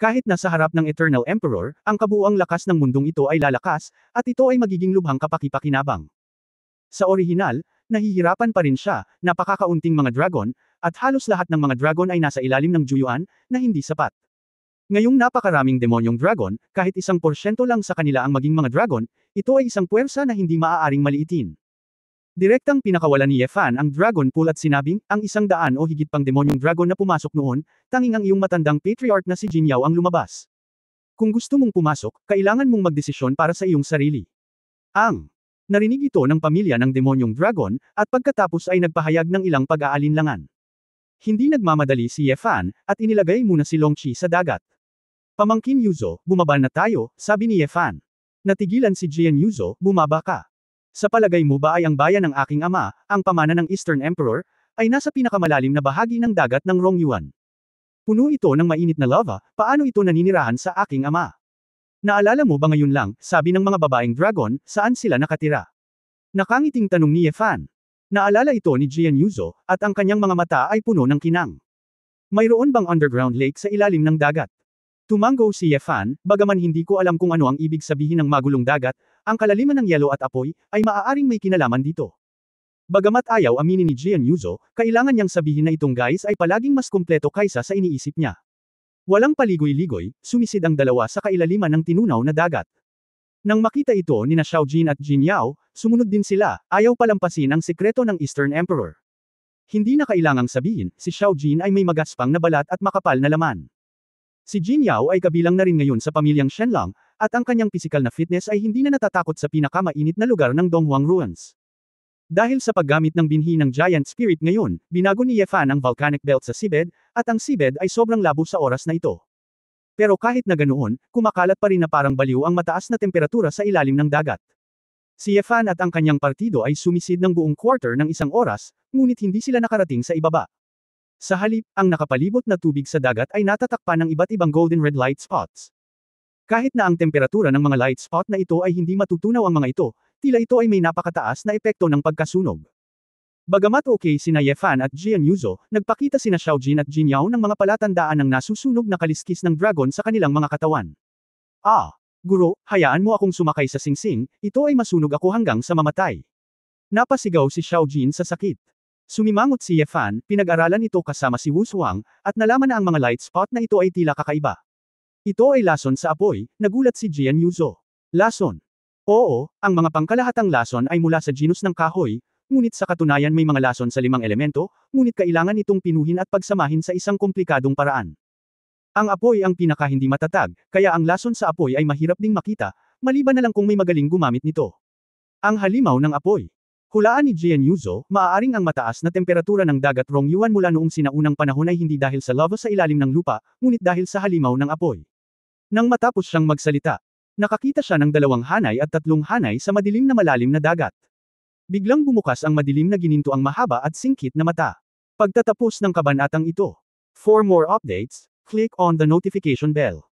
Kahit nasa harap ng Eternal Emperor, ang kabuuang lakas ng mundong ito ay lalakas, at ito ay magiging lubhang kapaki-pakinabang. Sa orihinal, nahihirapan pa rin siya, napakakaunting mga dragon, at halos lahat ng mga dragon ay nasa ilalim ng Juyuan, na hindi sapat. Ngayong napakaraming demonyong dragon, kahit 1% lang sa kanila ang maging mga dragon, ito ay isang puwersa na hindi maaaring maliitin. Direktang pinakawalan ni Ye Fan ang dragon pool at sinabing, ang 100 o higit pang demonyong dragon na pumasok noon, tanging ang iyong matandang patriarch na si Jin Yao ang lumabas. Kung gusto mong pumasok, kailangan mong magdesisyon para sa iyong sarili. Narinig ito ng pamilya ng demonyong dragon, at pagkatapos ay nagpahayag ng ilang pag-aalinlangan. Hindi nagmamadali si Ye Fan, at inilagay muna si Long Qi sa dagat. Pamangkin Yuzo, bumaba na tayo, sabi ni Ye Fan. Natigilan si Jian Yuzo, bumaba ka. Sa palagay mo ba ay ang bayan ng aking ama, ang pamana ng Eastern Emperor, ay nasa pinakamalalim na bahagi ng dagat ng Rongyuan? Puno ito ng mainit na lava, paano ito naninirahan sa aking ama? Naalala mo ba ngayon lang, sabi ng mga babaeng dragon, saan sila nakatira? Nakangiting tanong ni Ye Fan. Naalala ito ni Jian Yuzo, at ang kanyang mga mata ay puno ng kinang. Mayroon bang underground lake sa ilalim ng dagat? Tumanggo si Ye Fan, bagaman hindi ko alam kung ano ang ibig sabihin ng magulong dagat, ang kalaliman ng yelo at apoy, ay maaaring may kinalaman dito. Bagamat ayaw aminin ni Jian Yuzo, kailangan niyang sabihin na itong guys ay palaging mas kumpleto kaysa sa iniisip niya. Walang paligoy-ligoy, sumisid ang dalawa sa kailaliman ng tinunaw na dagat. Nang makita ito ni na Xiao Jin at Jin Yao, sumunod din sila, ayaw palampasin ang sekreto ng Eastern Emperor. Hindi na kailangang sabihin, si Xiao Jin ay may magaspang na balat at makapal na laman. Si Jin Yao ay kabilang na rin ngayon sa pamilyang Shenlang, at ang kanyang pisikal na fitness ay hindi na natatakot sa pinakamainit na lugar ng Donghuang Ruins. Dahil sa paggamit ng binhi ng Giant Spirit ngayon, binago ni Yefan ang volcanic belt sa seabed, at ang seabed ay sobrang labo sa oras na ito. Pero kahit na ganoon, kumakalat pa rin na parang baliw ang mataas na temperatura sa ilalim ng dagat. Si Yefan at ang kanyang partido ay sumisid ng buong quarter ng isang oras, ngunit hindi sila nakarating sa ibaba. Sa halip, ang nakapalibot na tubig sa dagat ay natatakpan ng iba't ibang golden red light spots. Kahit na ang temperatura ng mga light spot na ito ay hindi matutunaw ang mga ito, tila ito ay may napakataas na epekto ng pagkasunog. Bagamat okay sina Yefan at Jian Yuzo, nagpakita sina Xiaojin at Jin Yao ng mga palatandaan ng nasusunog na kaliskis ng dragon sa kanilang mga katawan. Guro, hayaan mo akong sumakay sa singsing, ito ay masunog ako hanggang sa mamatay. Napasigaw si Xiaojin sa sakit. Sumimangot si Yefan, pinag-aralan ito kasama si Wu Suang, at nalaman na ang mga light spot na ito ay tila kakaiba. Ito ay lason sa apoy, nagulat si Jian Yuzo. Lason. Oo, ang mga pangkalahatang lason ay mula sa genus ng kahoy, ngunit sa katunayan may mga lason sa 5 elemento, ngunit kailangan itong pinuhin at pagsamahin sa isang komplikadong paraan. Ang apoy ang pinaka hindi matatag, kaya ang lason sa apoy ay mahirap ding makita, maliban na lang kung may magaling gumamit nito. Ang halimaw ng apoy. Hulaan ni Jian Yuzo, maaaring ang mataas na temperatura ng dagat Rongyuan mula noong sinaunang panahon ay hindi dahil sa lava sa ilalim ng lupa, ngunit dahil sa halimaw ng apoy. Nang matapos siyang magsalita, nakakita siya ng 2 hanay at 3 hanay sa madilim na malalim na dagat. Biglang bumukas ang madilim na gininto ang mahaba at singkit na mata. Pagtatapos ng kabanatang ito. For more updates, click on the notification bell.